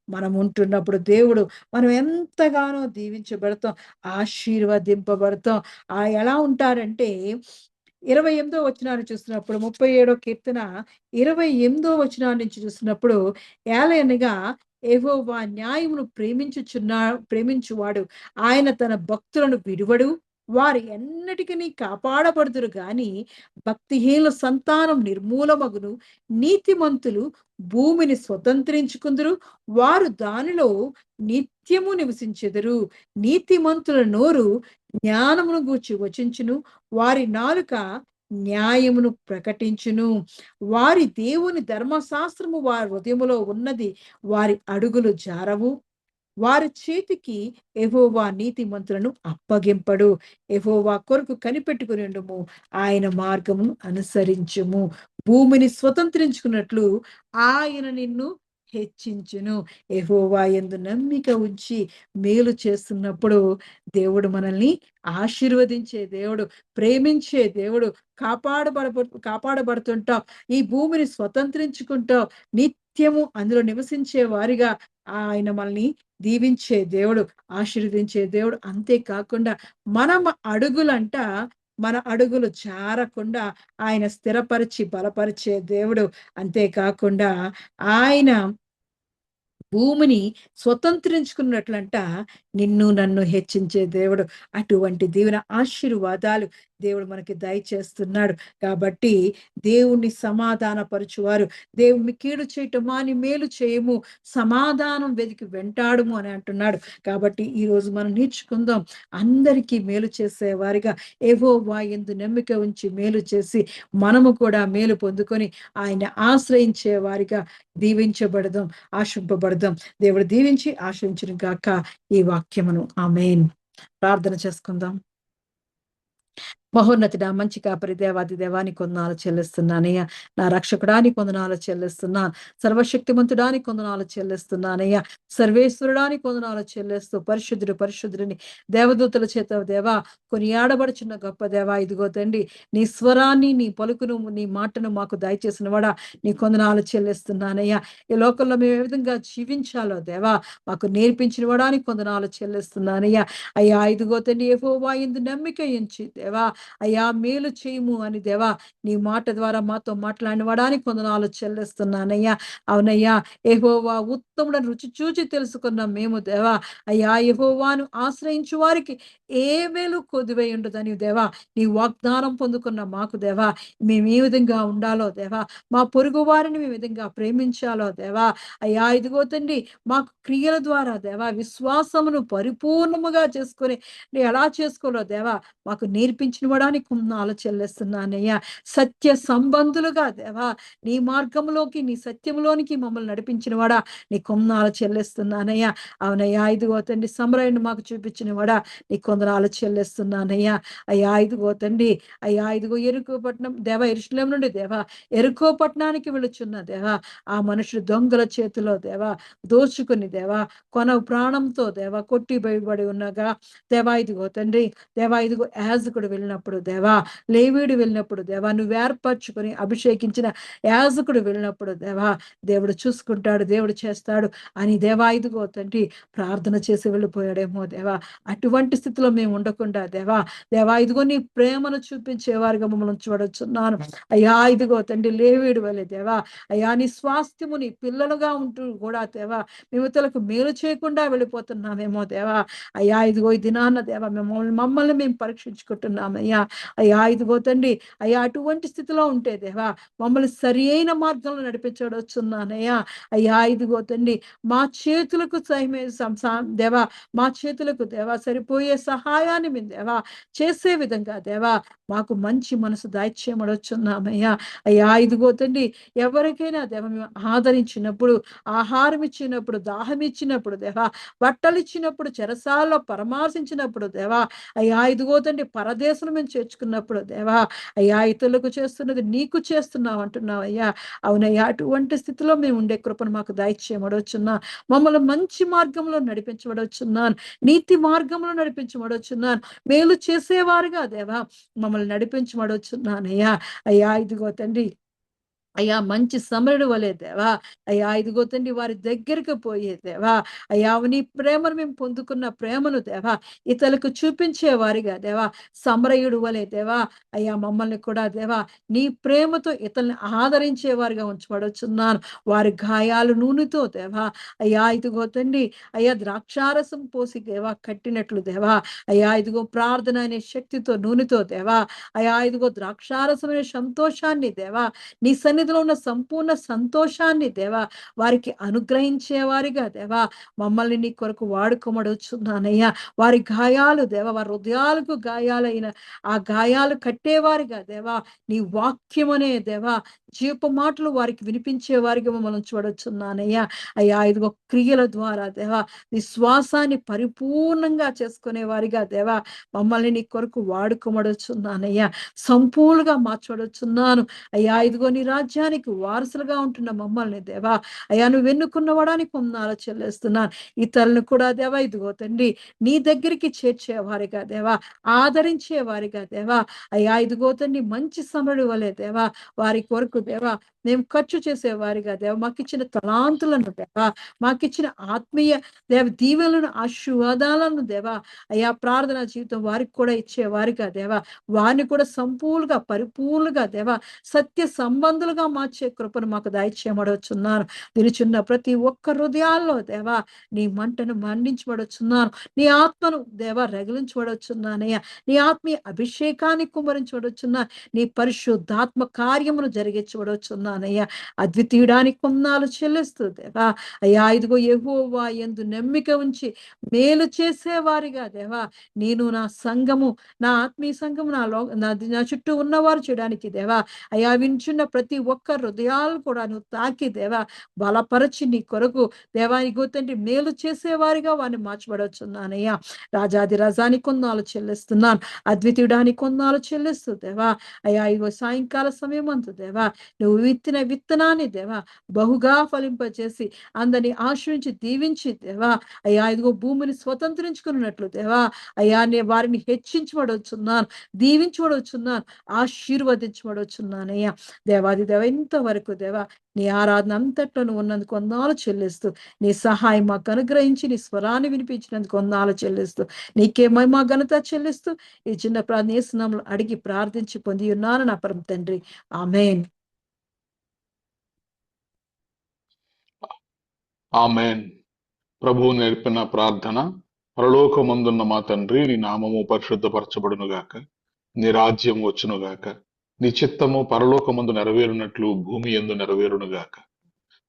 మనం ఉంటున్నప్పుడు దేవుడు మనం ఎంతగానో దీవించబడతాం, ఆశీర్వదింపబడతాం. ఎలా ఉంటారంటే 28వ వచనాన్ని చూసినప్పుడు, 37వ కీర్తన 28వ వచనం నుంచి చూసినప్పుడు, ఏలయనగా యెహోవా న్యాయమును ప్రేమించువాడు, ఆయన తన భక్తులను విడువడు, వారు ఎన్నటికీ కాపాడబడుదురు గాని భక్తిహీనుల సంతానం నిర్మూలమగును. నీతిమంతులు భూమిని స్వతంత్రించుకుందురు, వారు దానిలో నిత్యము నివసించెదరు. నీతిమంతుల నోరు జ్ఞానమును గూర్చి వచించును, వారి నాలుక న్యాయమును ప్రకటించును. వారి దేవుని ధర్మశాస్త్రము వారి హృదయములో ఉన్నది, వారి అడుగులు జారవు. వారి చేతికి యెహోవా నీతిమంతులను అప్పగింపడు. యెహోవా కొరకు కనిపెట్టుకుని ఉండుము, ఆయన మార్గమును అనుసరించుము. భూమిని స్వతంత్రించుకున్నట్లు ఆయన నిన్ను హెచ్చించును. యెహోవా యందు నమ్మిక ఉంచి మేలు చేస్తున్నప్పుడు దేవుడు మనల్ని ఆశీర్వదించే దేవుడు, ప్రేమించే దేవుడు. కాపాడబడుతుంటాం, ఈ భూమిని స్వతంత్రించుకుంటాం, నిత్యము అందులో నివసించే వారిగా ఆయన మనల్ని దీవించే దేవుడు, ఆశీర్వదించే దేవుడు. అంతేకాకుండా మనం అడుగులంట, మన అడుగులు జారకుండా ఆయన స్థిరపరిచి బలపరిచే దేవుడు. అంతేకాకుండా ఆయన భూమిని స్వతంత్రించుకున్నట్లంట నిన్ను నన్ను హెచ్చించే దేవుడు. అటువంటి దీవెన ఆశీర్వాదాలు దేవుడు మనకి దయచేస్తున్నాడు. కాబట్టి దేవుణ్ణి సమాధానపరచువారు, దేవుని కీడు చేయటం మాని మేలు చేయము, సమాధానం వెతికి వెంటాడుము అని అంటున్నాడు. కాబట్టి ఈరోజు మనం నేర్చుకుందాం, అందరికీ మేలు చేసేవారిగా యెహోవా యందు నమ్మిక ఉంచి మేలు చేసి మనము కూడా మేలు పొందుకొని ఆయన ఆశ్రయించే వారిగా దీవించబడదాం, ఆశింపబడదాం. దేవుడు దీవించి ఆశ్రయించును గాక ఈ వాక్యమును. ఆమేన్. ప్రార్థన చేసుకుందాం. మహోన్నతుడా, మంచి కాపరి దేవాది దేవానికి వందనాలు చెల్లిస్తున్నానయ్యా. నా రక్షకుడానికి వందనాలు చెల్లిస్తున్నాను. సర్వశక్తిమంతుడానికి వందనాలు చెల్లిస్తున్నానయ్యా. సర్వేశ్వరుడానికి వందనాలు చెల్లిస్తూ పరిశుద్ధుడు పరిశుద్ధుడిని దేవదూతల చేత దేవా కొనియాడబడుచున్న గొప్ప దేవా, ఇదిగో తండ్రి నీ స్వరాన్ని, నీ పలుకును, నీ మాటను మాకు దయచేసిన వాడా నీ కొందనాలు చెల్లిస్తున్నానయ్యా. ఈ లోకంలో మేము ఏ విధంగా జీవించాలో దేవా మాకు నేర్పించిన వాడానికి కొందనాలు చెల్లిస్తున్నానయ్యా. అయ్యా ఇదిగో తండ్రి యెహోవా యందు నమ్మిక ఉంచి దేవా అయ్యా మేలు చేయము అని దేవా నీ మాట ద్వారా మాతో మాట్లాడిన వాడానికి కొందనాలు చెల్లిస్తున్నానయ్యా. అవునయ్యా, యెహోవా ఉత్తముడని రుచి చూచి తెలుసుకున్న మేము దేవా అయ్యా యెహోవాను ఆశ్రయించు వారికి ఏ మేలు కొదువై ఉండదని దేవా నీ వాగ్దానం పొందుకున్న మాకు దేవా మేము ఏ విధంగా ఉండాలో దేవా, మా పొరుగు వారిని మేము విధంగా ప్రేమించాలో దేవా అయ్యా ఇదిగో తండ్రి మాకు క్రియల ద్వారా దేవా విశ్వాసమును పరిపూర్ణముగా చేసుకొని ఎలా చేసుకోవాలో దేవా మాకు నేర్పించినవడానికి కొందనాలు చెల్లిస్తున్నానయ్యా. సత్య సంబంధులుగా దేవా నీ మార్గంలోకి, నీ సత్యంలోనికి మమ్మల్ని నడిపించినవాడా నీ కొందనాలు చెల్లిస్తున్నానయ్యా. అవునయ్యా ఇదిగో తండ్రి సమరయుని మాకు చూపించినవాడా నీ కొందనాలు చెల్లిస్తున్నానయ్యా. అయ్యా ఇదిగో తండ్రి అయ్యా ఇదిగో ఎరుకో పట్టణం దేవా యెరూషలేము నుండి దేవా ఎరుకో పట్టణానికి వెళుచున్న దేవా ఆ మనుషుడు దొంగల చేతిలో దేవా దోచుకుని దేవా కొన ప్రాణంతో దేవా కొట్టి బయటపడి ఉన్నగా దేవా ఇదిగో తండ్రి దేవా ఇదిగో యాజకుడు వెళ్ళినప్పుడు దేవా లేవీడు వెళ్ళినప్పుడు దేవా నువ్వు ఏర్పరచుకొని అభిషేకించిన యాజకుడు వెళ్ళినప్పుడు దేవా దేవుడు చూసుకుంటాడు, దేవుడు చేస్తాడు అని దేవా ఇదిగో తండ్రి ప్రార్థన చేసి వెళ్ళిపోయాడేమో దేవా. అటువంటి స్థితిలో మేము ఉండకుండా దేవా దేవా ఇదిగో నీ ప్రేమను చూపించేవారుగా మమ్మల్ని చూడొచ్చున్నాను. అయ్యా ఇదిగో తండ్రి లేవీడు వలె దేవా అయ్యా నీ స్వాస్థ్యము నీ పిల్లలుగా ఉంటూ కూడా దేవా మేము ఇతరులకు మేలు చేయకుండా వెళ్ళిపోతున్నామేమో దేవా. అయ్యా ఇదిగో ఈ దినాన్న దేవా మమ్మల్ని మేము పరీక్షించుకుంటున్నామయ్యా. అయ్యా ఇదిగో తండ్రి అయ్యా అటువంటి స్థితిలో ఉంటే దేవా మమ్మల్ని సరి అయిన మార్గంలో నడిపించవచ్చున్నానయ్యా. అయ్యా ఇదిగో తండ్రి మా చేతులకు దేవా మా చేతులకు దేవా సరిపోయే సహాయాన్ని మేము దేవా చేసే విధంగా దేవా మాకు మంచి మనసు దాయిచ్చేయమడొచ్చున్నామయ్యా. అయ్యా ఇదిగో తండ్రి ఎవరికైనా దేవ మేము ఆదరించినప్పుడు, ఆహారం ఇచ్చినప్పుడు, దాహం ఇచ్చినప్పుడు దేవా బట్టలు ఇచ్చినప్పుడు, చెరసాల్లో పరామర్శించినప్పుడు దేవా అయ్యా ఇదిగో తండ్రి పరదేశం మేము చేర్చుకున్నప్పుడు దేవా అయ్యా ఇతరులకు చేస్తున్నది నీకు చేస్తున్నావు అంటున్నావు అయ్యా. అవునయ్యా అటువంటి స్థితిలో మేము ఉండే కృపను మాకు దయచేయమడవచ్చున్నా. మమ్మల్ని మంచి మార్గంలో నడిపించబడవచ్చున్నాను, నీతి మార్గంలో నడిపించబడవచ్చున్నాను, మేలు చేసేవారుగా దేవా మమ్మల్ని నడిపించబడవచ్చున్నానయ్యా. అయ్యా ఇదిగో తండ్రి అయ్యా మంచి సమరుడు వలే దేవా అయ్యా ఇదిగో తండ్రి వారి దగ్గరికి పోయే దేవా అయ్యా నీ ప్రేమను మేము పొందుకున్న ప్రేమను దేవా ఇతరులకు చూపించే వారిగా దేవా సమరయుడు వలే దేవా అయ్యా మమ్మల్ని కూడా దేవా నీ ప్రేమతో ఇతరుల్ని ఆదరించే వారిగా ఉంచబడుచున్నాను. వారి గాయాలు నూనెతో దేవా అయ్యా ఇదిగో తండ్రి అయ్యా ద్రాక్షారసం పోసి దేవా కట్టినట్లు దేవా అయ్యా ఇదిగో ప్రార్థన అనే శక్తితో నూనెతో దేవా అయ్యా ఇదిగో ద్రాక్షారసం అనే సంతోషాన్ని దేవా నీ సన్నిధిలో ఉన్న సంపూర్ణ సంతోషాన్ని దేవా వారికి అనుగ్రహించేవారిగా దేవా మమ్మల్ని నీ కొరకు వాడుకోమడుచున్నానయ్యా. వారి గాయాలు దేవా వారి హృదయాలకు గాయాలైన ఆ గాయాలు కట్టేవారిగా దేవా నీ వాక్యమనే దేవా జీవపు మాటలు వారికి వినిపించే వారికి మమ్మల్ని చూడొచ్చున్నానయ్యా. అయ్యా ఇదిగో క్రియల ద్వారా దేవా విశ్వాసాన్ని పరిపూర్ణంగా చేసుకునే వారిగా దేవా మమ్మల్ని నీ కొరకు వాడుకోమడుచున్నానయ్యా. సంపూర్ణంగా మార్చబడుచున్నాను అయ్యా. ఇదిగో నీ రాజ్యానికి వారసులుగా ఉంటున్న మమ్మల్ని దేవా అయ్యా నువ్వు ఎన్నుకున్న వాడానికి పొందాలో చెల్లిస్తున్నాను. ఇతరులను కూడా దేవా ఇదిగో తండ్రి నీ దగ్గరికి చేర్చేవారిగా దేవా ఆదరించేవారిగా దేవా అయ్యా ఇదిగో తండ్రి మంచి సమరుడు వలె దేవా వారి కొరకు దేవా మేము ఖర్చు చేసేవారిగా దేవా మాకిచ్చిన తలాంతులను దేవా మాకిచ్చిన ఆత్మీయ దేవ దీవెలను ఆశీర్వాదాలను దేవా అయ్యా ప్రార్థన జీవితం వారికి కూడా ఇచ్చేవారిగా దేవా వారిని కూడా సంపూర్ణంగా పరిపూర్ణంగా దేవా సత్య సంబంధులుగా మార్చే కృపను మాకు దయచేయమడవచ్చున్నాను. నిలుచున్న ప్రతి ఒక్క హృదయాల్లో దేవా నీ మంటను మండించబడొచ్చున్నాను. నీ ఆత్మను దేవా రగిలించబడొచ్చున్నానయ్యా. నీ ఆత్మీయ అభిషేకాన్ని కుమ్మరించబడొచ్చున్నా. నీ పరిశుద్ధాత్మ కార్యమును జరిగించబడొచ్చున్నానయ్యా. అద్వితీయుడానికి కొందాలు చెల్లిస్తూ దేవా అయ్యా ఇదిగో యెహోవా యందు నమ్మిక ఉంచి మేలు చేసేవారిగా దేవా నేను నా సంఘము నా ఆత్మీయ సంఘము నా చుట్టూ ఉన్నవారు చేయడానికి దేవా అయ్యా వించున్న ప్రతి ఒక్క హృదయాలు కూడా నువ్వు తాకి దేవా బలపరచి నీ కొరకు దేవానికి తండ్రి మేలు చేసేవారిగా వారిని మార్చబడవచ్చున్నానయ్యా. రాజాది రజాని కొందాలు చెల్లిస్తున్నాను, అద్వితీయుడానికి కొందాలు చెల్లిస్తూ దేవా అయ్యా ఇగో సాయంకాల సమయం అంతు దేవా నువ్వు విత్తిన విత్తనాన్ని దేవా బహుగా ఫలింపచేసి అందరిని ఆశ్రయించి దీవించి దేవా అయ్యా ఇదిగో భూమిని స్వతంత్రించుకున్నట్లు దేవా అయ్యా నేను వారిని హెచ్చించబడవచ్చున్నాను, దీవించబడవచ్చున్నాను, ఆశీర్వదించబడవచ్చున్నానయ్యా. దేవాది దేవ ఇంతవరకు దేవా నీ ఆరాధన అంతట్లో నువ్వు ఉన్నందుకు వందనాలు చెల్లిస్తూ నీ సహాయం మాకు అనుగ్రహించి నీ స్వరాన్ని వినిపించినందుకు వందనాలు చెల్లిస్తూ నీకే మహిమ ఘనత చెల్లిస్తూ ఈ చిన్న ప్రార్థనలు అడిగి ప్రార్థించి పొంది ఉన్నాను నా పరమ తండ్రి, ఆమేన్. ఆమేన్. ప్రభువు నేర్పిన ప్రార్థన. పరలోకమందున్న మా తండ్రి, నీ నామము పరిశుద్ధపరచబడునుగాక, నీ రాజ్యం వచ్చునుగాక, నీ చిత్తము పరలోకమందు నెరవేరునట్లు భూమి యందు నెరవేరునుగాక.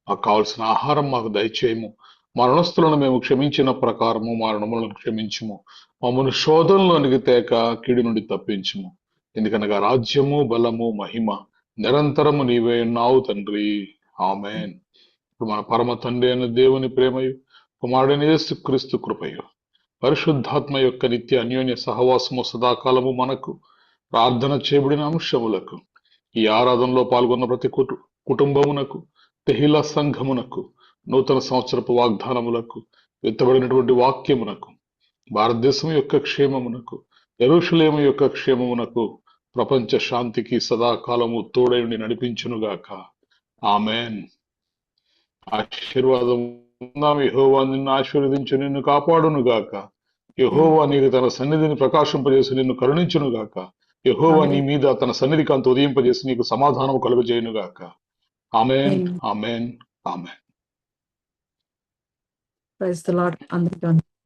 మాకు కావలసిన ఆహారం మాకు దయచేయము, మా రుణస్థులను మేము క్షమించిన ప్రకారము మా రుణములను క్షమించుము, మమ్మల్ని శోధనలోనికి తేక కీడు నుండి తప్పించుము. ఎందుకనగా రాజ్యము బలము మహిమ నిరంతరము నీవే ఉన్నావు తండ్రి, ఆమేన్. ఇప్పుడు మన పరమ తండ్రి అయిన దేవుని ప్రేమయు, కుమారుడైన యేసుక్రీస్తు కృపయు, పరిశుద్ధాత్మ యొక్క నిత్య అన్యోన్య సహవాసము సదాకాలము మనకు, ప్రార్థన చేయబడిన అంశములకు, ఈ ఆరాధనలో పాల్గొన్న ప్రతి కుటుంబమునకు, తెహిల సంఘమునకు, నూతన సంవత్సరపు వాగ్దానములకు, ఎత్తబడినటువంటి వాక్యమునకు, భారతదేశం యొక్క క్షేమమునకు, యెరూషలేము యొక్క క్షేమమునకు, ప్రపంచ శాంతికి సదాకాలము తోడైండి నడిపించునుగాక. ఆమేన్. ఆశీర్వాదం. యెహోవా నిన్ను ఆశీర్వదించు, నిన్ను కాపాడునుగాక. యెహోవా నీకు తన సన్నిధిని ప్రకాశింపజేసి నిన్ను కరుణించునుగాక. యెహోవా నీ మీద తన సన్నిధి కాంతి ఉదయింపజేసి నీకు సమాధానము కలుగజేయునుగాక. Amen, amen, amen. Praise the Lord. అందరికీ